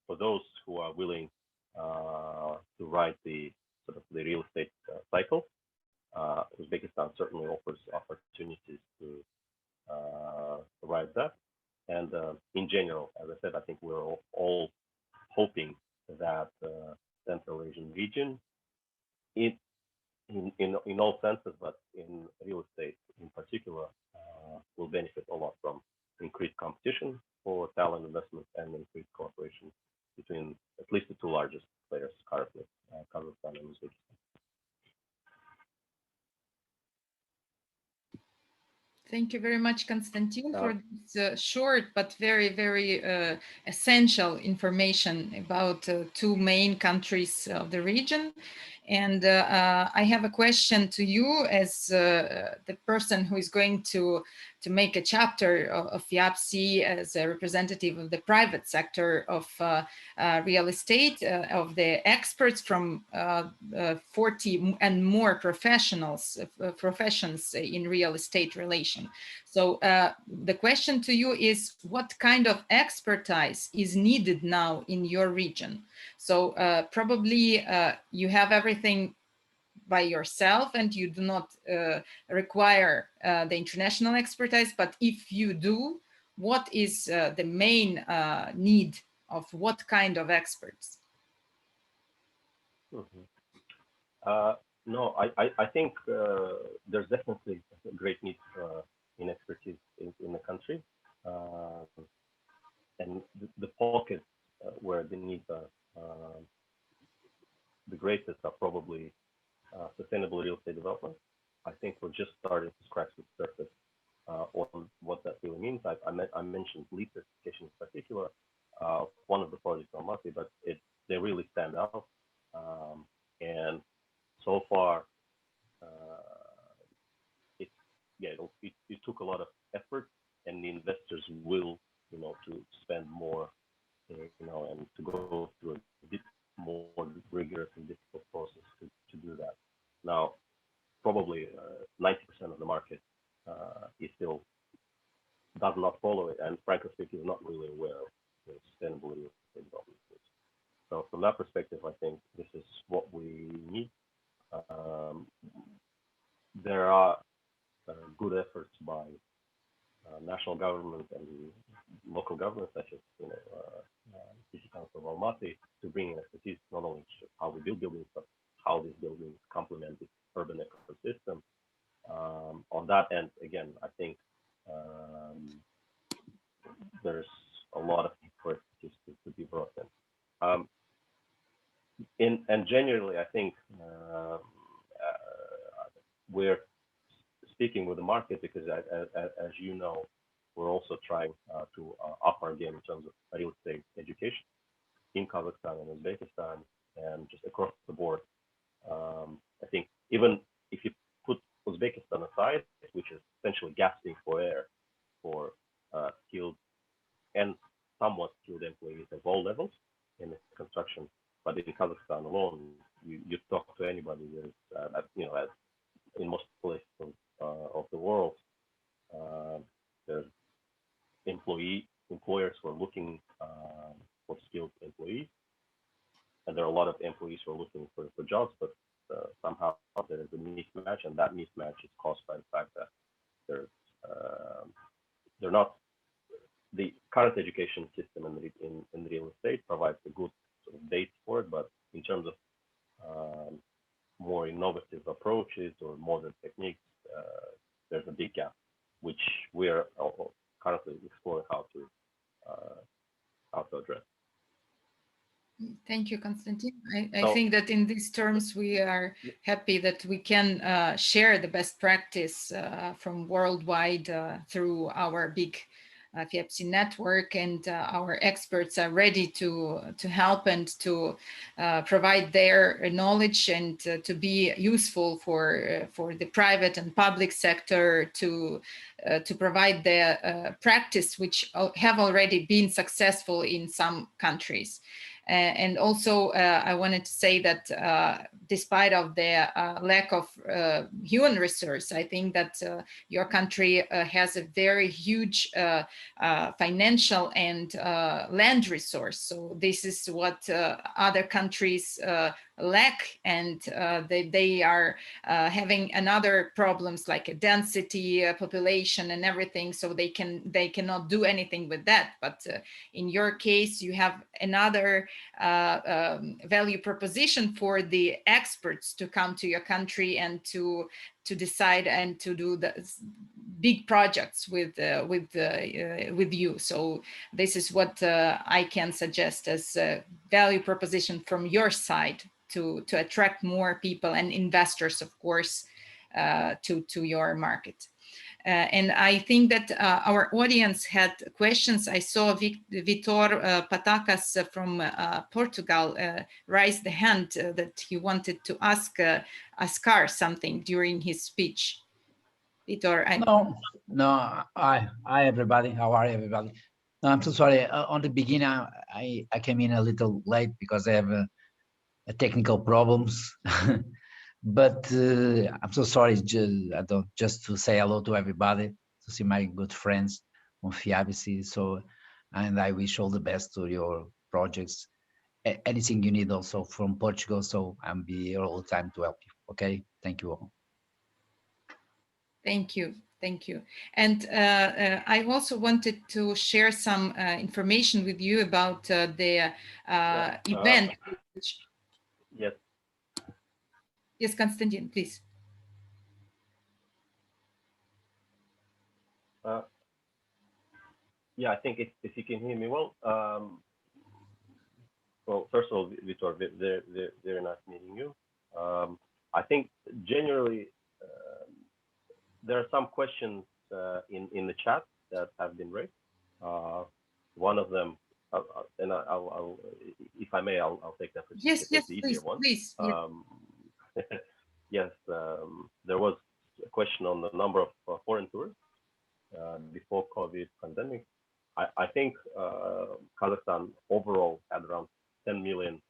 S3: for those who are willing to ride the sort of the real estate cycle. Uzbekistan certainly offers opportunities to ride that, and in general, as I said, I think we're all hoping that Central Asian region, in all senses, but in real estate in particular, will benefit a lot from increased competition for talent investment and increased cooperation between at least the two largest players currently, Kazakhstan and Uzbekistan.
S4: Thank you very much, Konstantin, for this short but very, very essential information about two main countries of the region. And I have a question to you as the person who is going to make a chapter of FIABCI as a representative of the private sector of real estate, of the experts from 40 and more professions in real estate relation. So the question to you is, what kind of expertise is needed now in your region? So probably you have everything by yourself and you do not require the international expertise, but if you do, what is the main need of what kind of experts?
S3: No, I think there's definitely a great need in expertise in the country, and the pockets where the needs are the greatest are probably sustainable real estate development. I think we're just starting to scratch the surface on what that really means. I mentioned LEED certification in particular, one of the projects on Almaty, but they really stand out. And so far, it took a lot of effort, and the investors will, to spend more, and to go through a bit more rigorous and difficult process to do that. Now, probably 90% of the market is still does not follow it, and frankly speaking, is not really aware of sustainable real estate development. So from that perspective, I think this is what we need. There are good efforts by national government and local governments, such as City Council of Almaty, to bring in expertise not only how we build buildings, but how these buildings complement the urban ecosystem. On that end, again, I think there's a lot of need for expertise to be brought in. And generally, I think we're speaking with the market because, as you know, we're also trying to up our game in terms of real estate education in Kazakhstan and Uzbekistan and just across the board. I think even if you put Uzbekistan aside, which is essentially gasping for air for skilled and somewhat skilled employees at all levels in construction, but in Kazakhstan alone, you talk to anybody, as in most places of the world, there's employers who are looking for skilled employees, and there are a lot of employees who are looking for jobs, but somehow there is a mismatch, and that mismatch is caused by the fact that they're not the current education system in real estate provides a good sort of base for it, but in terms of more innovative approaches or modern techniques, there's a big gap, which we are currently exploring how to address.
S4: Thank you, Konstantin. I think that in these terms, we are happy that we can share the best practice from worldwide through our big FIABCI network, and our experts are ready to help and to provide their knowledge and to be useful for the private and public sector to provide the practice which have already been successful in some countries. And also, I wanted to say that despite of the lack of human resource, I think that your country has a very huge financial and land resource. So this is what other countries lack, and they are having another problems like a density, population, and everything. So they cannot do anything with that. But in your case, you have another value proposition for the experts to come to your country and to decide and to do the big projects with you. So this is what I can suggest as a value proposition from your side to attract more people and investors, of course, to your market. And I think that our audience had questions. I saw Vitor Patakas from Portugal raise the hand that he wanted to ask Askar something during his speech. Vitor.
S6: No. Hi, everybody. How are everybody? No, I'm so sorry. On the beginning, I came in a little late because I have a technical problems. But I'm so sorry. Just to say hello to everybody, to see my good friends on FIABCI. So, and I wish all the best to your projects. Anything you need also from Portugal. So I'm be here all the time to help you. Okay. Thank you all.
S4: Thank you. Thank you. And I also wanted to share some information with you about the event.
S3: Yes.
S4: Yes, Konstantin, please.
S3: Yeah, I think if you can hear me well. Well, first of all, Vitor, very nice meeting you. I think generally there are some questions in the chat that have been raised. One of them, and I'll if I may, I'll take that.
S4: Yes,
S3: the
S4: easier please,
S3: one.
S4: Please.
S3: Yes, there was a question on the number of foreign tourists before COVID pandemic. I think Kazakhstan overall had around 10 million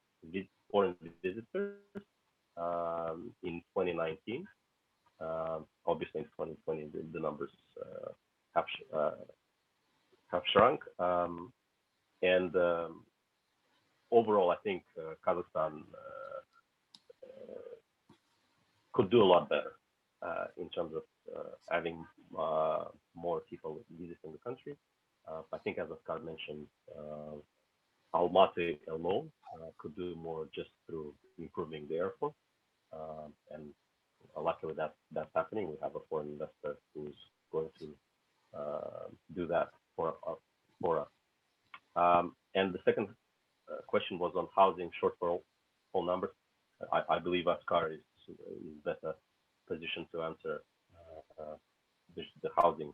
S3: foreign visitors in 2019. Obviously, in 2020, the numbers have shrunk. And overall, I think Kazakhstan could do a lot better in terms of having more people visiting the country. I think, as Askar mentioned, Almaty alone could do more just through improving the airport. And luckily that's happening. We have a foreign investor who's going to do that for us. And the second question was on housing shortfall numbers. I believe Askar is better positioned to answer the housing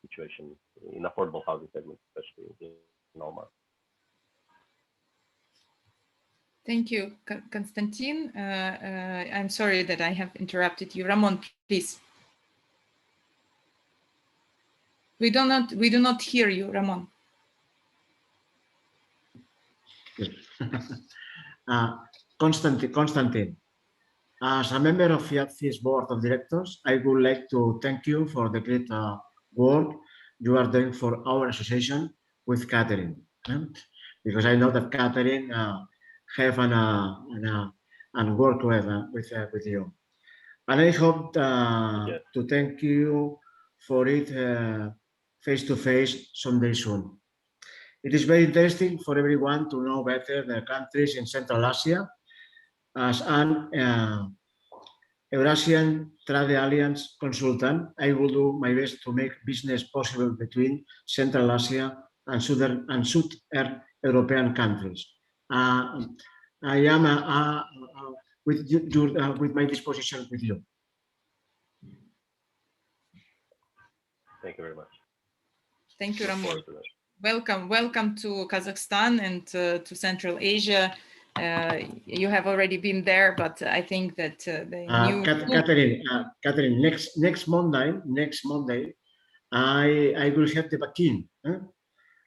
S3: situation in affordable housing segment, especially in Almaty.
S4: Thank you, Konstantin. I'm sorry that I have interrupted you. Ramon, please. We do not hear you, Ramon.
S2: Konstantin, as a member of FIABCI's board of directors, I would like to thank you for the great work you are doing for our association with Catherine, because I know that Catherine have and work with you, and I hope to thank you for it face to face someday soon. It is very interesting for everyone to know better the countries in Central Asia. As an Eurasian Trade Alliance consultant, I will do my best to make business possible between Central Asia and Southern European countries. I am with my disposition with you.
S3: Thank you very much.
S4: Thank you, Ramon. Welcome to Kazakhstan and to Central Asia. You have already been there, but I think that the new
S2: Catherine, next Monday, I will have the vaccine,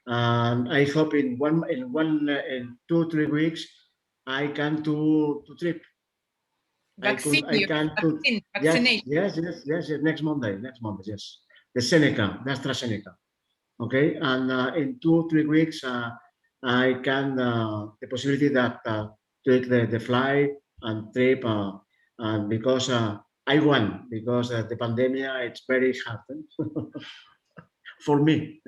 S2: and I hope in 2-3 weeks I can to trip.
S4: Vaccination.
S2: Yes. Next Monday, yes. The AstraZeneca. Okay, and in 2-3 weeks, I can the possibility that take the flight and trip, and because I want, because the pandemic it's very hard for me.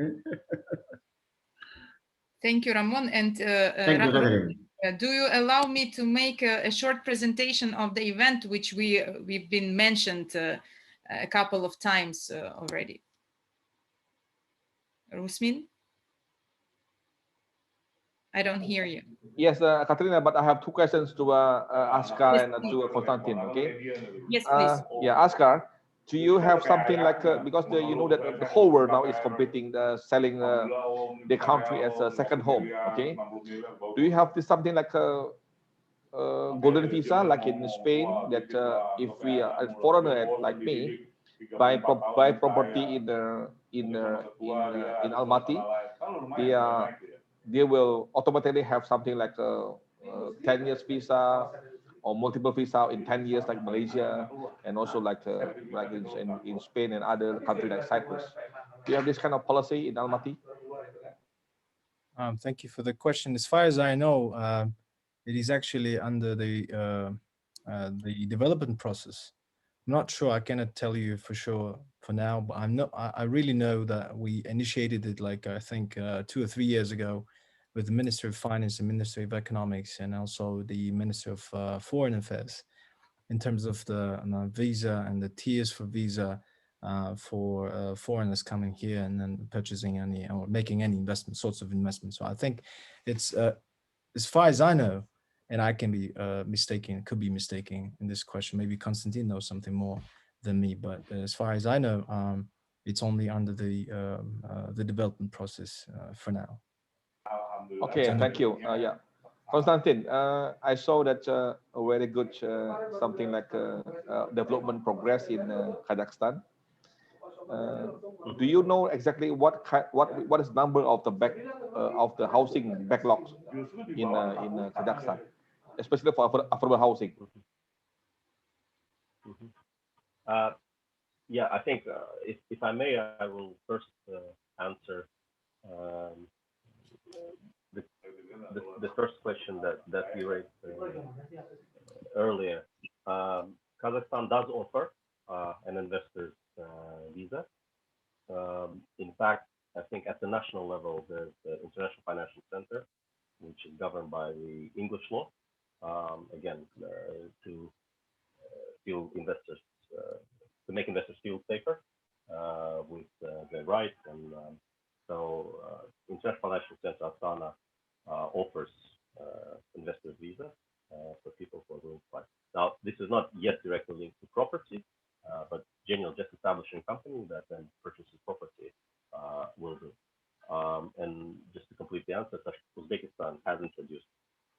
S4: Thank you, Ramon. And
S2: thank you, Catherine.
S4: Do you allow me to make a short presentation of the event, which we've been mentioned a couple of times already? Rusmin? I don't hear you.
S1: Yes, Katrina, but I have 2 questions to Askar and to Konstantin. Okay.
S4: Yes, please.
S1: Yeah, Askar, do you have something like because you know that the whole world now is competing, selling the country as a second home. Okay. Do you have something like a golden visa, like in Spain, that if we are a foreigner like me, buy property in Almaty, they will automatically have something like a 10 years visa or multiple visa in 10 years, like Malaysia, and also like in Spain and other countries like Cyprus. Do you have this kind of policy in Almaty?
S5: Thank you for the question. As far as I know, it is actually under the development process. I'm not sure. I cannot tell you for sure for now, but I really know that we initiated it, like I think 2 or 3 years ago, with the Minister of Finance and Ministry of Economics, and also the Minister of Foreign Affairs, in terms of the visa and the tiers for visa for foreigners coming here and then purchasing any or making any sorts of investment. So I think it's, as far as I know, and I can be mistaken, could be mistaken in this question. Maybe Konstantin knows something more than me, but as far as I know, it's only under the development process for now.
S1: Okay, thank you. Yeah, Konstantin, I saw that a very good something like development progress in Kazakhstan. Do you know exactly what is number of the housing backlogs in Kazakhstan, especially for affordable housing?
S3: Yeah, I think if I may, I will first answer the first question that you raised earlier. Kazakhstan does offer an investor's visa. In fact, I think at the national level, there's the International Financial Center, which is governed by the English law. Again, to feel investors, to make investors feel safer with their rights, and so International Financial Center Astana offers investor visa for people who are going to buy. Now, this is not yet directly linked to property, but generally just establishing a company that then purchases property will do. And just to complete the answer, Uzbekistan has introduced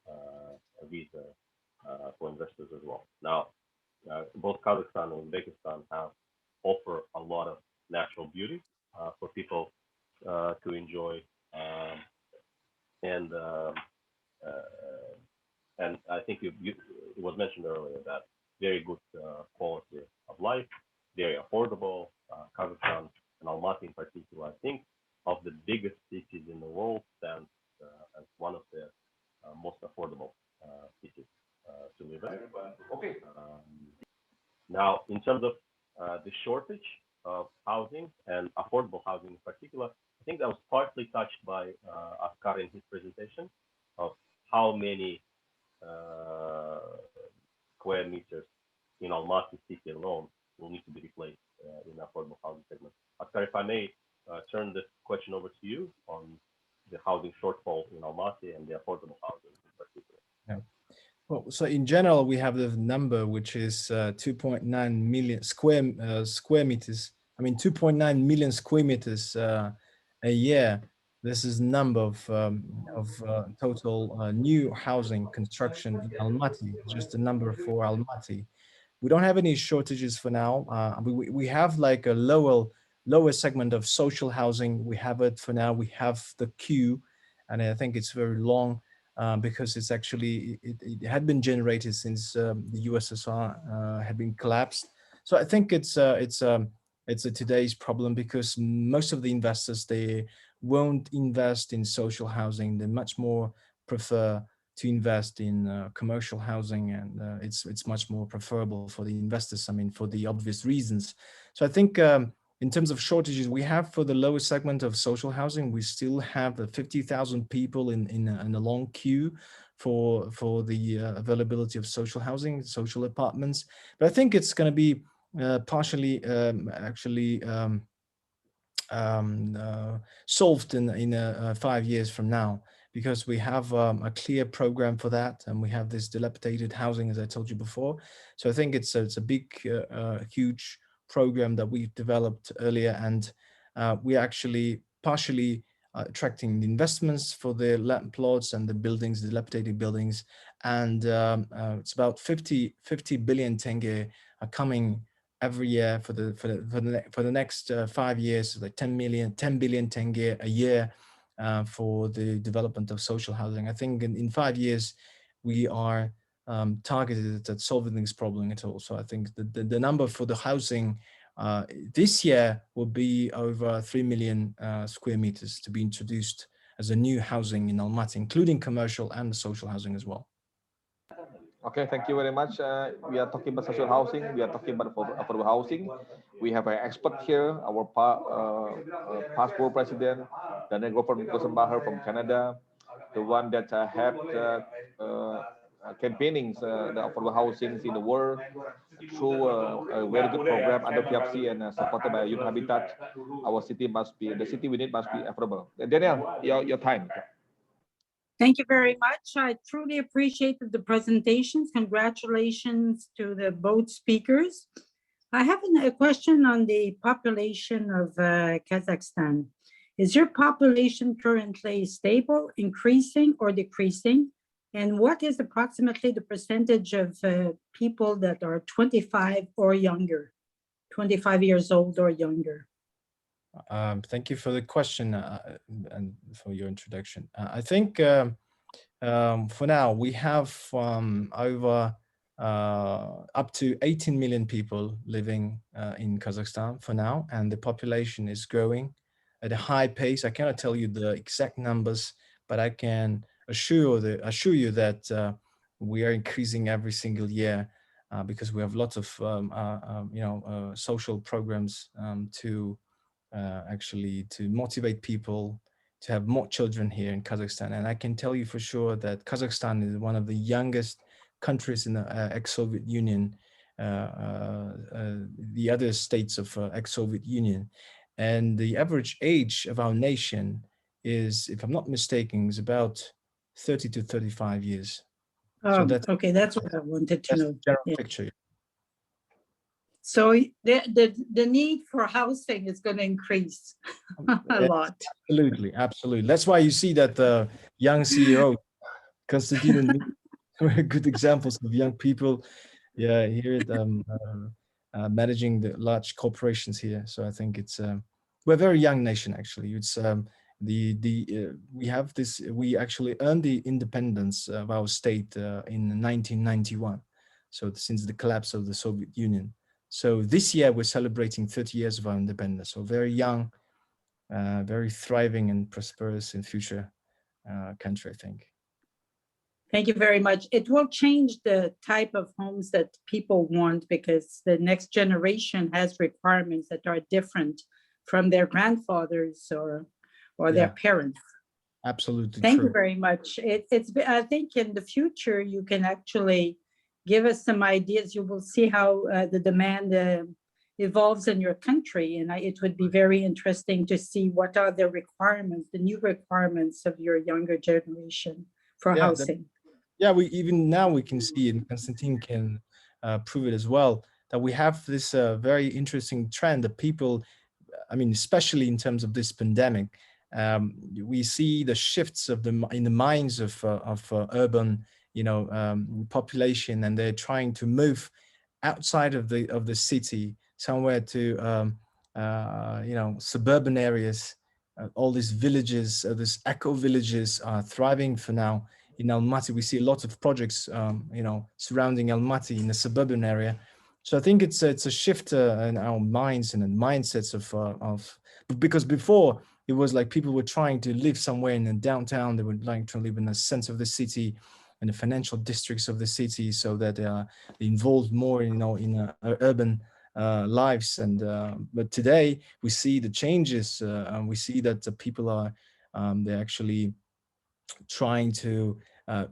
S3: a visa for investors as well. Now, both Kazakhstan and Uzbekistan offer a lot of natural beauty for people to enjoy, and I think it was mentioned earlier that very good quality of life, very affordable. Kazakhstan and Almaty in particular, I think, of the biggest cities in the world, stands as one of the most affordable cities to live in.
S1: Okay.
S3: Now, in terms of the shortage of housing and affordable housing in particular, I think that was partly touched by Askar in his presentation, of how many square meters in Almaty city alone will need to be replaced in the affordable housing segment. Askar, if I may turn this question over to you on the housing shortfall in Almaty and the affordable housing in particular.
S5: Yeah. Well, so in general, we have the number, which is 2.9 million square meters. I mean, 2.9 million square meters a year. This is the number of total new housing construction in Almaty, just the number for Almaty. We don't have any shortages for now. We have like a lower segment of social housing. We have it for now. We have the queue, and I think it's very long because it's actually, it had been generated since the USSR had been collapsed. So I think it's a today's problem, because most of the investors, they won't invest in social housing. They much more prefer to invest in commercial housing, and it's much more preferable for the investors, I mean, for the obvious reasons. So I think in terms of shortages, we have for the lower segment of social housing, we still have 50,000 people in a long queue for the availability of social housing, social apartments. But I think it's going to be partially actually solved in 5 years from now, because we have a clear program for that, and we have this dilapidated housing, as I told you before. So I think it's a big, huge program that we've developed earlier, and we actually partially attracting the investments for the land plots and the buildings, the dilapidated buildings, and it's about 50 billion tenge are coming every year for the next 5 years, like 10 billion tenge a year for the development of social housing. I think in 5 years we are targeted at solving this problem at all. So I think the number for the housing this year will be over 3 million square meters to be introduced as a new housing in Almaty, including commercial and social housing as well.
S1: Okay, thank you very much. We are talking about social housing. We are talking about affordable housing. We have an expert here, our past world president, Daniel Government from Canada, the one that had campaigning the affordable housing in the world through a very good program under FIABCI and supported by Youth Habitat. Our city must be, the city we need must be affordable. Daniel, your time.
S7: Thank you very much. I truly appreciated the presentations. Congratulations to the both speakers. I have a question on the population of Kazakhstan. Is your population currently stable, increasing, or decreasing? And what is approximately the percentage of people that are 25 or younger, 25 years old or younger?
S5: Thank you for the question and for your introduction. I think for now we have over up to 18 million people living in Kazakhstan for now, and the population is growing at a high pace. I cannot tell you the exact numbers, but I can assure you that we are increasing every single year because we have lots of social programs to actually to motivate people to have more children here in Kazakhstan. And I can tell you for sure that Kazakhstan is one of the youngest countries in the ex-Soviet Union, the other states of ex-Soviet Union. And the average age of our nation is, if I'm not mistaken, is about 30 to 35 years.
S7: So that's okay. That's what I wanted to know.
S5: General picture.
S7: So the need for housing is going to increase a lot.
S5: Absolutely, absolutely. That's why you see that the young CEO, Konstantin and me, were good examples of young people. Yeah, here at managing the large corporations here. So I think it's we're a very young nation actually. It's we have this. We actually earned the independence of our state in 1991. So since the collapse of the Soviet Union. So this year we're celebrating 30 years of our independence. So very young, very thriving and prosperous in future country, I think.
S7: Thank you very much. It will change the type of homes that people want because the next generation has requirements that are different from their grandfathers or their parents.
S5: Absolutely.
S7: Thank
S5: true.
S7: you very much. I think in the future you can actually give us some ideas. You will see how the demand evolves in your country. And it would be very interesting to see what are the requirements, the new requirements of your younger generation for housing.
S5: Even now we can see, and Konstantin can prove it as well, that we have this very interesting trend that people, I mean, especially in terms of this pandemic, we see the shifts of in the minds of urban population, and they're trying to move outside of the city somewhere to suburban areas. All these villages, these eco villages are thriving for now. In Almaty, we see a lot of projects surrounding Almaty in the suburban area. So I think it's a shift in our minds and in mindsets of because before it was like people were trying to live somewhere in the downtown. They would like to live in the center of the city and the financial districts of the city, so that they are involved more, in urban lives. And but today we see the changes, and we see that the people are they're actually trying to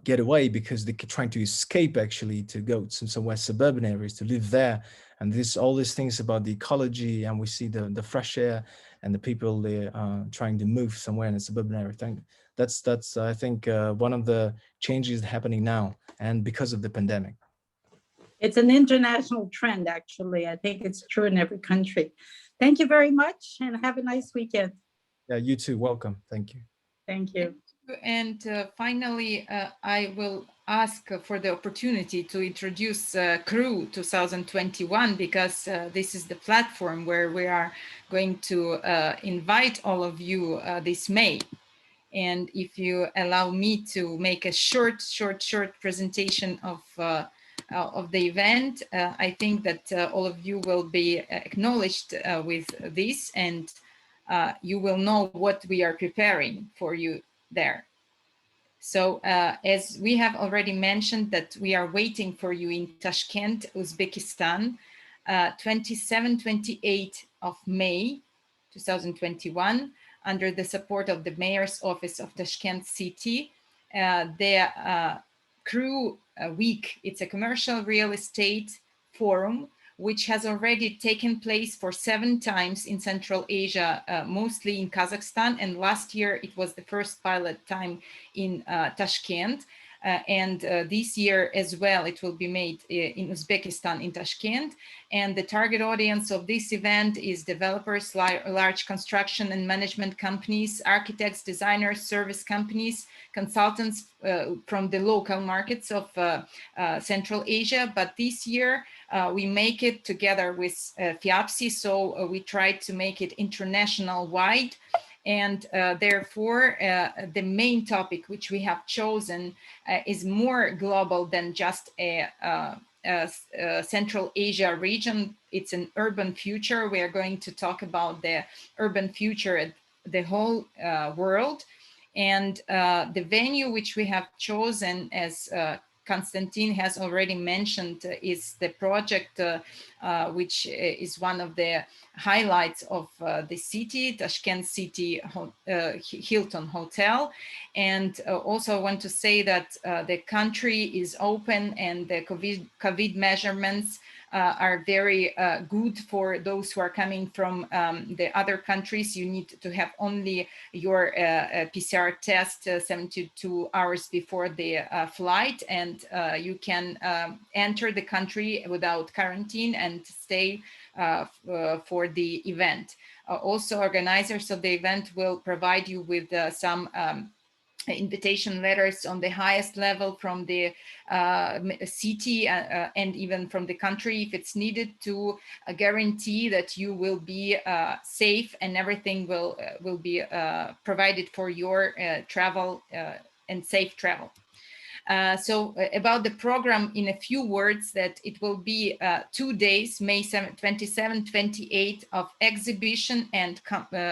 S5: get away because they're trying to escape, actually, to go to somewhere suburban areas to live there. And all these things about the ecology, and we see the fresh air and the people they are trying to move somewhere in a suburban area. That's I think one of the changes happening now, and because of the pandemic.
S7: It's an international trend, actually. I think it's true in every country. Thank you very much, and have a nice weekend.
S5: Yeah, you too. Welcome. Thank you.
S7: Thank you.
S4: And finally, I will ask for the opportunity to introduce CREW 2021, because this is the platform where we are going to invite all of you this May. And if you allow me to make a short presentation of the event, I think that all of you will be acknowledged with this, and you will know what we are preparing for you there. So as we have already mentioned, that we are waiting for you in Tashkent, Uzbekistan, 27-28 of May 2021, under the support of the Mayor's Office of Tashkent City. The CREW Week, it's a commercial real estate forum which has already taken place for 7 times in Central Asia, mostly in Kazakhstan. And last year, it was the first pilot time in Tashkent. And this year as well, it will be made in Uzbekistan, in Tashkent. And the target audience of this event is developers, large construction and management companies, architects, designers, service companies, consultants from the local markets of Central Asia. But this year, we make it together with FIABCI, so we tried to make it international wide. And therefore, the main topic which we have chosen is more global than just a Central Asia region. It's an urban future. We are going to talk about the urban future at the whole world. And the venue which we have chosen, as Konstantin has already mentioned, is the project which is one of the highlights of the city, Tashkent City Hilton Hotel. And also I want to say that the country is open and the COVID measurements are very good for those who are coming from the other countries. You need to have only your PCR test 72 hours before the flight, and you can enter the country without quarantine and stay for the event. Also, organizers of the event will provide you with some invitation letters on the highest level from the city and even from the country, if it's needed, to guarantee that you will be safe and everything will be provided for your travel and safe travel. So about the program, in a few words, that it will be 2 days, May 27, 28 of exhibition and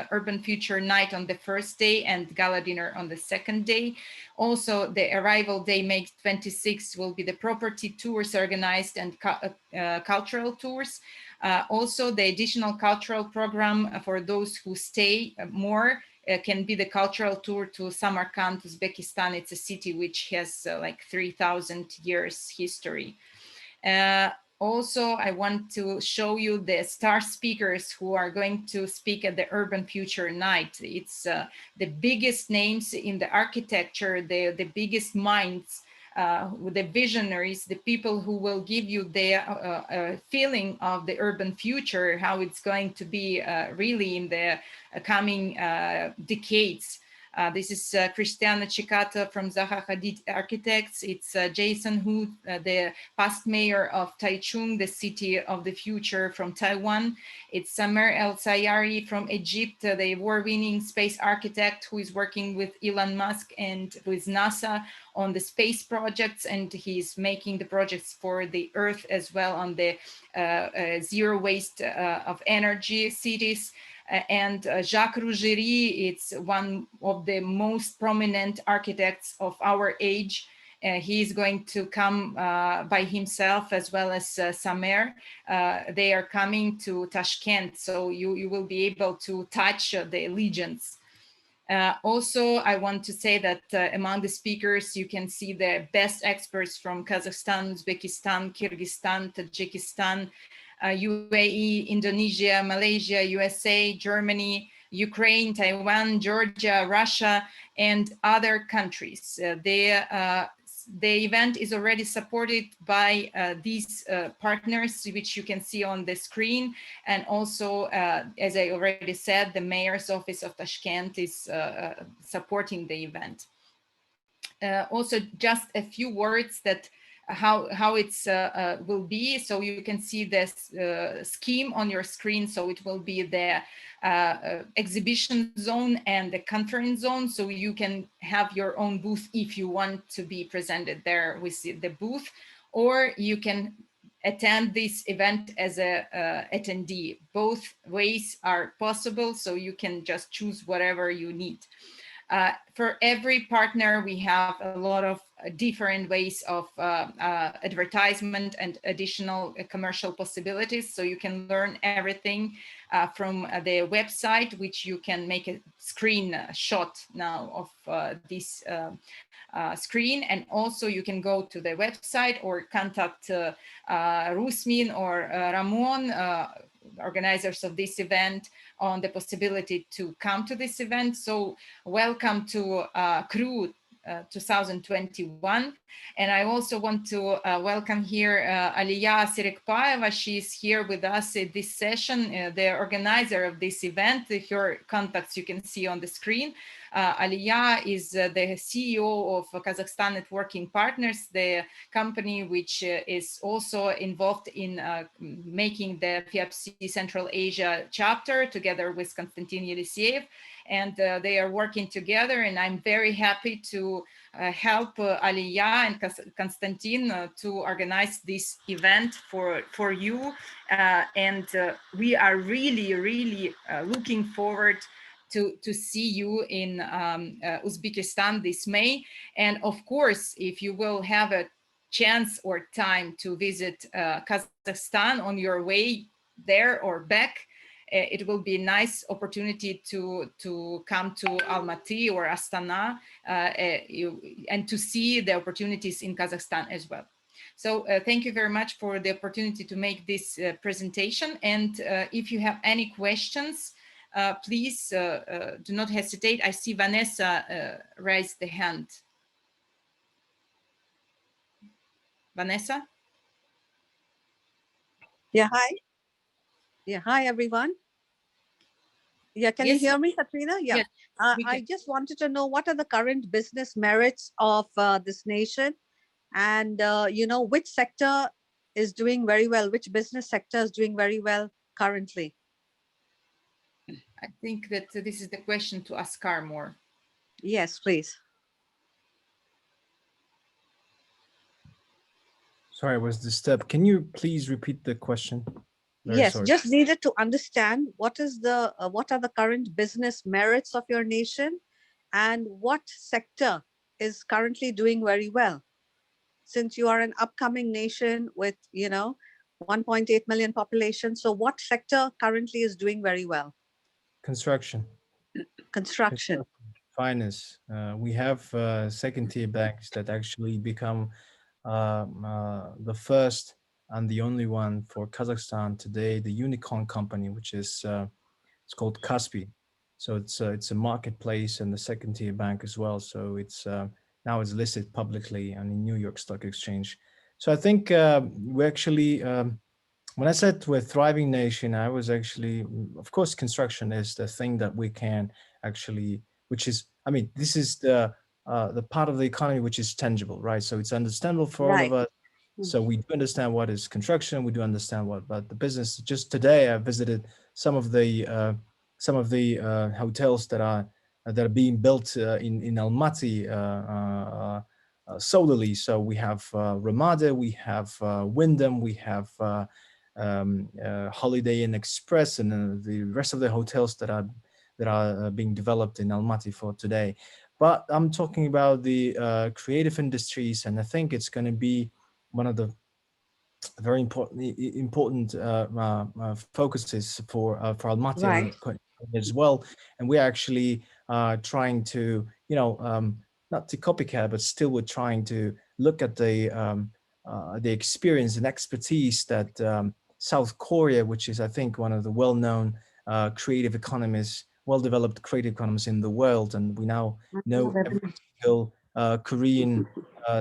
S4: urban future night on the first day and gala dinner on the second day. Also, the arrival day, May 26, will be the property tours organized and cultural tours. Also, the additional cultural program for those who stay more can be the cultural tour to Samarkand, Uzbekistan. It's a city which has like 3,000 years history. Also, I want to show you the star speakers who are going to speak at the Urban Future Night. It's the biggest names in the architecture, the biggest minds, the visionaries, the people who will give you the feeling of the urban future, how it's going to be really in the coming decades. This is Cristiana Chicata from Zaha Hadid Architects. It's Jason Hu, the past mayor of Taichung, the city of the future, from Taiwan. It's Samer El Sayari from Egypt, the award-winning space architect who is working with Elon Musk and with NASA on the space projects, and he's making the projects for the Earth as well on the zero waste of energy cities. And Jacques Rougerie, it's one of the most prominent architects of our age. He is going to come by himself, as well as Samer. They are coming to Tashkent, so you will be able to touch the legends. Also, I want to say that among the speakers, you can see the best experts from Kazakhstan, Uzbekistan, Kyrgyzstan, Tajikistan, UAE, Indonesia, Malaysia, USA, Germany, Ukraine, Taiwan, Georgia, Russia, and other countries. The event is already supported by these partners, which you can see on the screen. And also, as I already said, the Mayor's Office of Tashkent is supporting the event. Also, just a few words that how it's will be. So you can see this scheme on your screen. So it will be the exhibition zone and the conference zone. So you can have your own booth if you want to be presented there with the booth, or you can attend this event as a attendee. Both ways are possible. So you can just choose whatever you need. For every partner, we have a lot of different ways of advertisement and additional commercial possibilities. So you can learn everything from the website, which you can make a screenshot now of this screen. And also you can go to the website or contact Rusmin or Ramon, organizers of this event, on the possibility to come to this event. So welcome to CREW 2021. And I also want to welcome here Aliya Sirekpaeva. She's here with us at this session, the organizer of this event. Her contacts you can see on the screen. Aliya is the CEO of Kazakhstan Networking Partners, the company which is also involved in making the FIABCI Central Asia chapter together with Konstantin Yeliseev. And they are working together, and I'm very happy to help Aliya and Konstantin to organize this event for you. And we are really looking forward to see you in Uzbekistan this May. And of course, if you will have a chance or time to visit Kazakhstan on your way there or back, it will be a nice opportunity to come to Almaty or Astana and to see the opportunities in Kazakhstan as well. So thank you very much for the opportunity to make this presentation. And if you have any questions, please do not hesitate. I see Vanessa raised the hand. Vanessa?
S8: Yeah, hi. Yeah, hi, everyone. Yeah, can you hear me, Katrina? Yeah.
S4: Yes,
S8: I just wanted to know what are the current business merits of this nation, and you know, which sector is doing very well, which business sector is doing very well currently?
S4: I think that this is the question to Askar more.
S8: Yes, please.
S5: Sorry, I was disturbed. Can you please repeat the question? Very
S8: Yes,
S5: sorry.
S8: just needed to understand what are the current business merits of your nation, and what sector is currently doing very well, since you are an upcoming nation with, you know, 1.8 million population. So what sector currently is doing very well?
S5: Construction.
S8: Construction.
S5: Finance. We have second-tier banks that actually become the first and the only one for Kazakhstan today, the unicorn company, which is it's called Kaspi. So it's a marketplace and the second-tier bank as well. So it's now it's listed publicly on the New York Stock Exchange. So I think we actually, when I said we're a thriving nation, I was actually, of course, construction is the thing that we can actually, which is, I mean, this is the part of the economy which is tangible, right? So it's understandable for all of us. So we do understand what is construction. We do understand what about the business. Just today, I visited some of the hotels that are being built in Almaty solely. So we have Ramada, we have Wyndham, we have Holiday Inn Express, and the rest of the hotels that are being developed in Almaty for today. But I'm talking about the creative industries, and I think it's going to be one of the very important focuses for Almaty as well. And we're actually trying to, you know, not to copycat, but still we're trying to look at the experience and expertise that South Korea, which is, I think, one of the well-known creative economies, well-developed creative economies in the world. And we now know every single Korean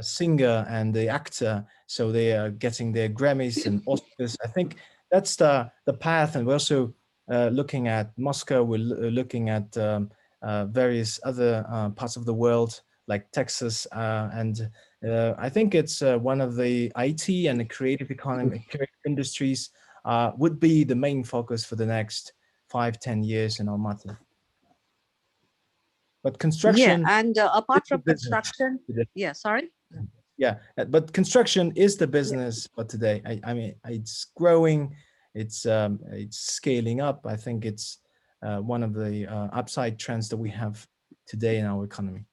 S5: singer and the actor, so they are getting their Grammys and Oscars. I think that's the path. And we're also looking at Moscow. We're looking at various other parts of the world, like Texas, and I think it's one of the IT and the creative economy industries would be the main focus for the next 5-10 years in Almaty. But construction,
S8: yeah, and apart from construction, yeah, sorry.
S5: Yeah, but construction is the business for today. I mean, it's growing, it's scaling up. I think it's one of the upside trends that we have today in our economy.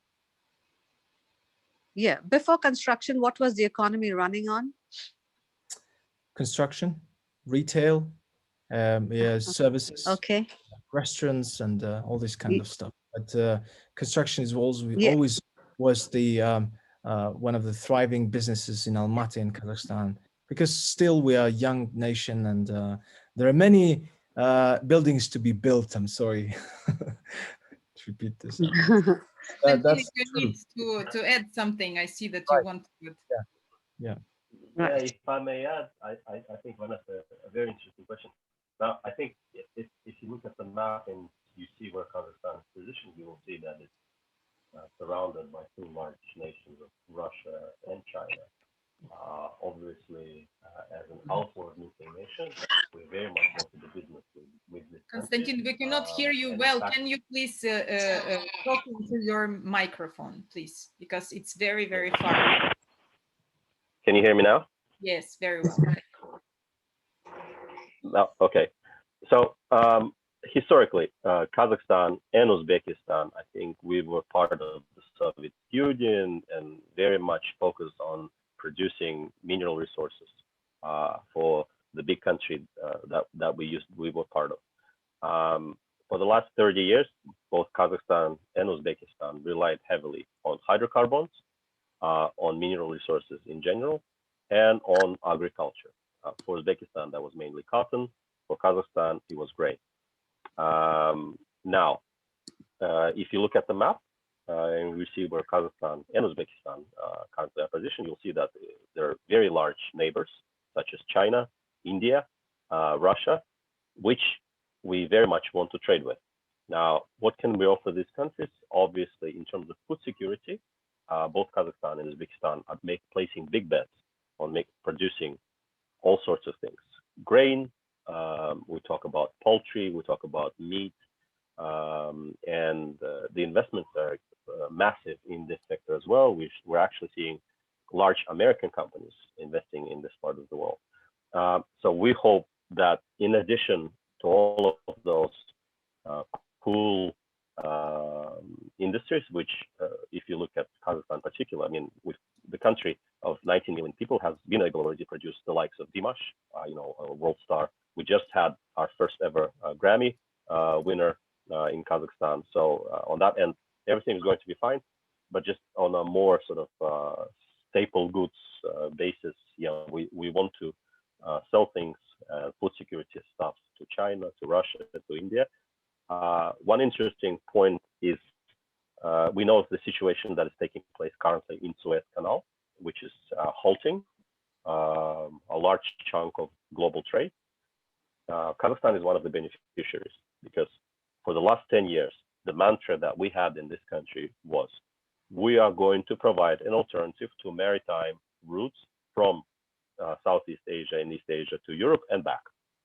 S8: Yeah, before construction, what was the economy running on?
S5: Construction, retail, yeah, services,
S8: okay,
S5: restaurants, and all this kind of stuff. But construction is always was the one of the thriving businesses in Almaty in Kazakhstan, because still we are a young nation, and there are many buildings to be built. I'm sorry to repeat this.
S4: That's you need to add something. I see that you want to.
S5: Yeah.
S3: Yeah, if I may add, I think Vanessa, a very interesting question. Now, I think if you look at the map and you see where Kazakhstan is positioned, you will see that it's surrounded by two large nations of Russia and China. Obviously, as an outward-looking nation, we very much want to do business with this
S4: Konstantin,
S3: country.
S4: we cannot hear you well. Can you please talk into your microphone, please? Because it's very, very far.
S3: Can you hear me now?
S4: Yes, very well.
S3: No, okay. So historically, Kazakhstan and Uzbekistan, I think we were part of the Soviet Union and very much focused on producing mineral resources for the big country that we were part of. For the last 30 years, both Kazakhstan and Uzbekistan relied heavily on hydrocarbons, on mineral resources in general, and on agriculture. For Uzbekistan, that was mainly cotton. For Kazakhstan, it was grain. Now, if you look at the map and we see where Kazakhstan and Uzbekistan currently are positioned, you'll see that they're very large neighbors, such as China, India, Russia, which we very much want to trade with. Now, what can we offer these countries? Obviously, in terms of food security, both Kazakhstan and Uzbekistan are placing big bets on producing all sorts of things. Grain, we talk about poultry, we talk about meat, and the investments are massive in this sector as well. We're actually seeing large American companies investing in this part of the world. So we hope that in addition to all of those cool industries, which if you look at Kazakhstan in particular, I mean, with the country of 19 million people has been able to already produce the likes of Dimash, a world star. We just had our first ever Grammy winner in Kazakhstan. So on that end, everything is going to be fine. But just on a more sort of staple goods basis, we want to sell things, food security stuff to China, to Russia, to India. One interesting point is we know of the situation that is taking place currently in Suez Canal, which is halting a large chunk of global trade. Kazakhstan is one of the beneficiaries because for the last 10 years, the mantra that we had in this country was, we are going to provide an alternative to maritime routes from Southeast Asia and East Asia to Europe and back.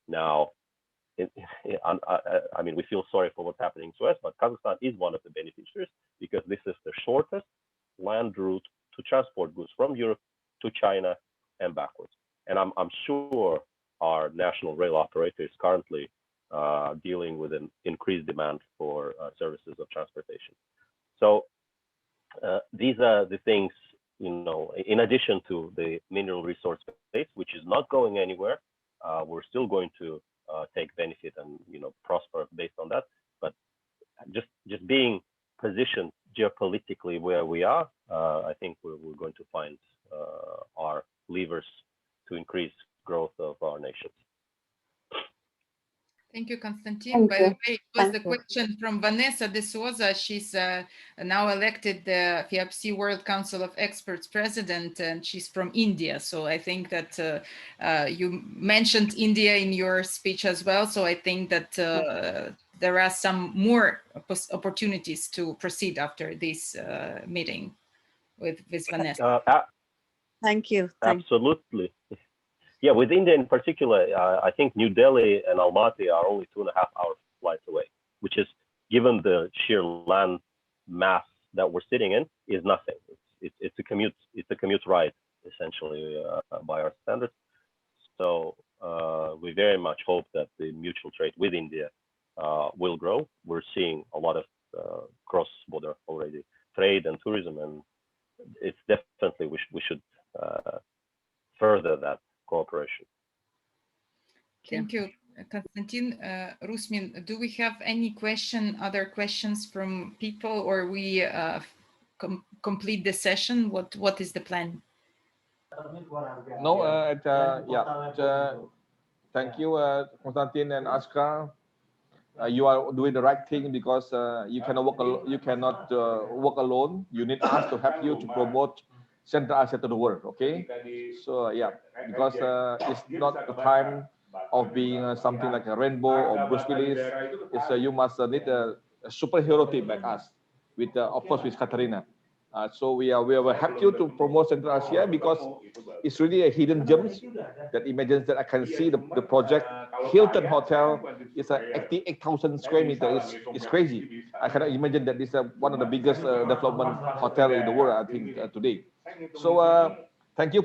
S3: Now, I mean, we feel sorry for what's happening in Suez, but Kazakhstan is one of the beneficiaries because this is the shortest land route to transport goods from Europe to China and backwards. And I'm sure our national rail operator is currently dealing with an increased demand for services of transportation. So these are the things, in addition to the mineral resource base, which is not going anywhere, we're still going to take benefit and prosper based on that. But just being positioned geopolitically where we are, I think we're going to find our levers to increase growth of our nations.
S4: Thank you, Konstantin. By the way, it was the question from Vanessa de Souza. She's now elected the FIABCI World Council of Experts president, and she's from India. So I think that you mentioned India in your speech as well. So I think that there are some more opportunities to proceed after this meeting with Vanessa.
S8: Thank you.
S3: Absolutely. Yeah, with India in particular, I think New Delhi and Almaty are only 2.5 hour flights away, which is, given the sheer land mass that we're sitting in, is nothing. It's a commute. It's a commute ride, essentially, by our standards. So we very much hope that the mutual trade with India will grow. We're seeing a lot of cross-border already trade and tourism, and it's definitely we should further that cooperation.
S4: Thank you, Konstantin. Rusmin, do we have any other questions from people, or we complete the session? What is the plan?
S1: No, thank you, Konstantin and Askar. You are doing the right thing, because you cannot work alone. You need us to help you to promote Central Asia to the world. Okay, so yeah, because it's not the time of being something like a Rainbow or Bruce Willis. It's you must need a superhero team like us, with of course with Katarina. So we will help you to promote Central Asia, because it's really a hidden gems that imagines that I can see the project. Hilton Hotel is 88,000 square meters. It's crazy. I cannot imagine that this is one of the biggest development hotel in the world, I think, today. So thank you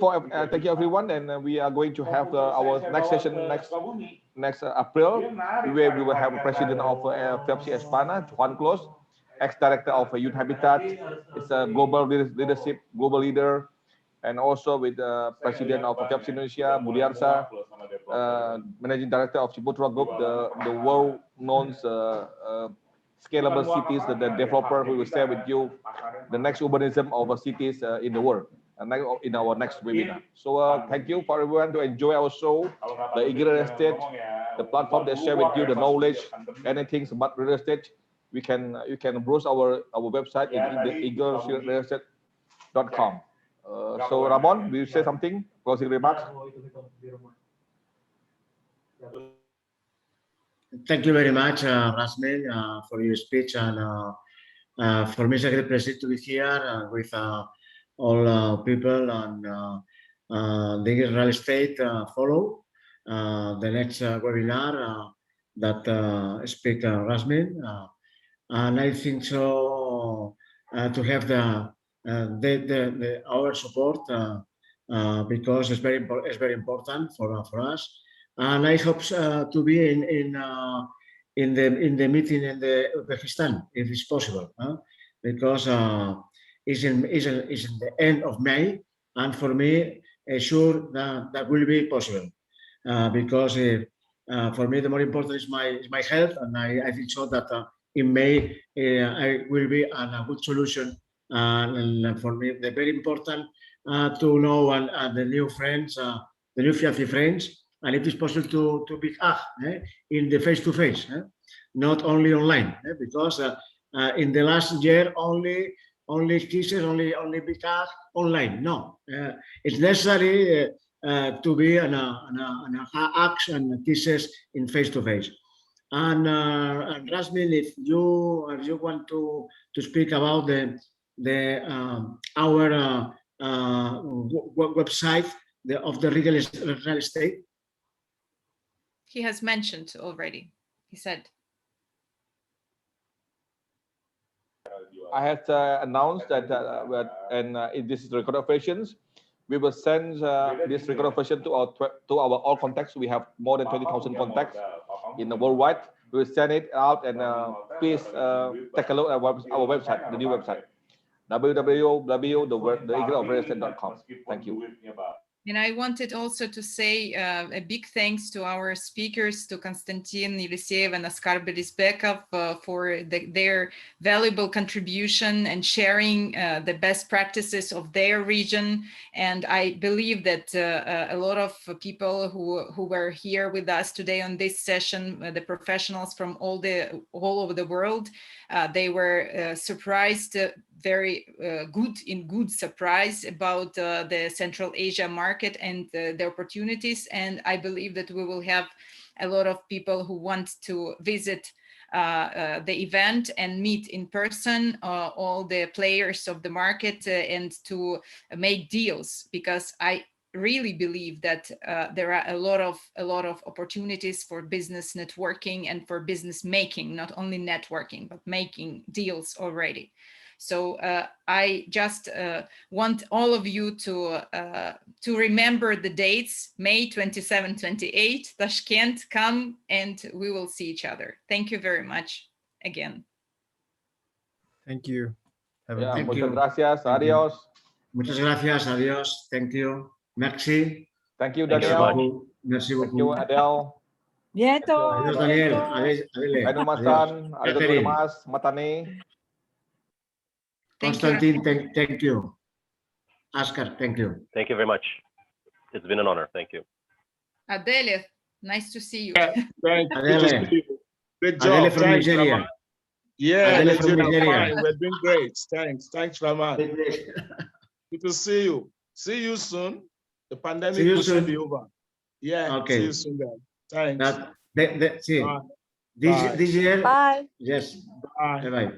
S1: everyone, and we are going to have our next session next April, where we will have a president of FIABCI Astana, Juan Clos, ex-director of Youth Habitat. It's a global leadership, global leader, and also with the president of FIABCI Indonesia, Budiarsa, managing director of Ciputra Group, the world-known scalable cities, the developer who will share with you the next urbanism of cities in the world, in our next webinar. So thank you for everyone to enjoy our show, the Eagle Real Estate, the platform that share with you the knowledge, anything about real estate. You can browse our website in the eaglerealestate.com. So Ramon, will you say something? Closing remarks?
S2: Thank you very much, Rasmin, for your speech, and for me it's a great pleasure to be here with all people on the real estate. Follow the next webinar that speaker Rasmin, and I think so to have our support, because it's very important for us. And I hope to be in the meeting in the Uzbekistan, if it's possible, because it's in the end of May, and for me, sure that will be possible, because for me the more important is my health, and I think so that in May I will be a good solution, and for me the very important to know and the new friends, the new FIABCI friends. And it is possible to be in the face-to-face, not only online, because in the last year only kisses, only big online. No, it's necessary to be an hugs and kisses in face-to-face. And Rasmin, if you want to speak about our website of the real estate.
S4: He has mentioned already. He said.
S1: I had announced that, in this record operations, we will send this record operation to our all contacts. We have more than 20,000 contacts in the worldwide. We will send it out, and please take a look at our website, the new website, www.theeagleofrealestate.com. Thank you.
S4: And I wanted also to say a big thanks to our speakers, to Konstantin Yeliseev and Askar Bilisbekov for their valuable contribution and sharing the best practices of their region. And I believe that a lot of people who were here with us today on this session, the professionals from all over the world, they were surprised, very good surprise about the Central Asia market and the opportunities. And I believe that we will have a lot of people who want to visit the event and meet in person all the players of the market and to make deals, because I really believe that there are a lot of opportunities for business networking and for business making, not only networking, but making deals already. So I just want all of you to remember the dates, May 27, 28, Tashkent, come and we will see each other. Thank you very much again.
S5: Thank you. Have a
S1: Yeah,
S5: good
S1: muchas
S5: day.
S1: gracias.
S2: Thank you.
S1: Adios.
S2: Muchas gracias. Adiós. Thank you. Merci.
S1: Thank you,
S3: Thank you
S1: Daniel.
S3: very much.
S2: Merci
S1: Thank you,
S2: beaucoup.
S1: Adele.
S7: Bientôt,
S2: Adiós, Daniel.
S7: bientôt.
S2: Adele.
S1: Lain
S2: Adiós.
S1: masan. Arigatou
S2: Catherine.
S1: gozaimasu. Matane.
S4: Thank you.
S2: Constantine, thank you. Askar, thank you.
S3: Thank you very much. It's been an honor. Thank you.
S4: Adele, nice to see you.
S9: Thank you.
S2: Adele.
S9: Good to see you. Great
S2: Adele
S9: job.
S2: from
S9: Thanks,
S2: Nigeria.
S9: Rahman. Yeah,
S2: Adele from
S9: Nigeria,
S2: Nigeria.
S9: fine. We're doing great. Thanks, Rahman. Good to see you. See you soon. The pandemic
S2: See you
S9: will soon
S2: soon.
S9: be over. Yeah,
S2: Okay.
S9: see you soon then. Thanks.
S2: See,
S9: Bye.
S2: this year,
S8: Bye.
S2: yes.
S9: Bye.
S2: Bye-bye.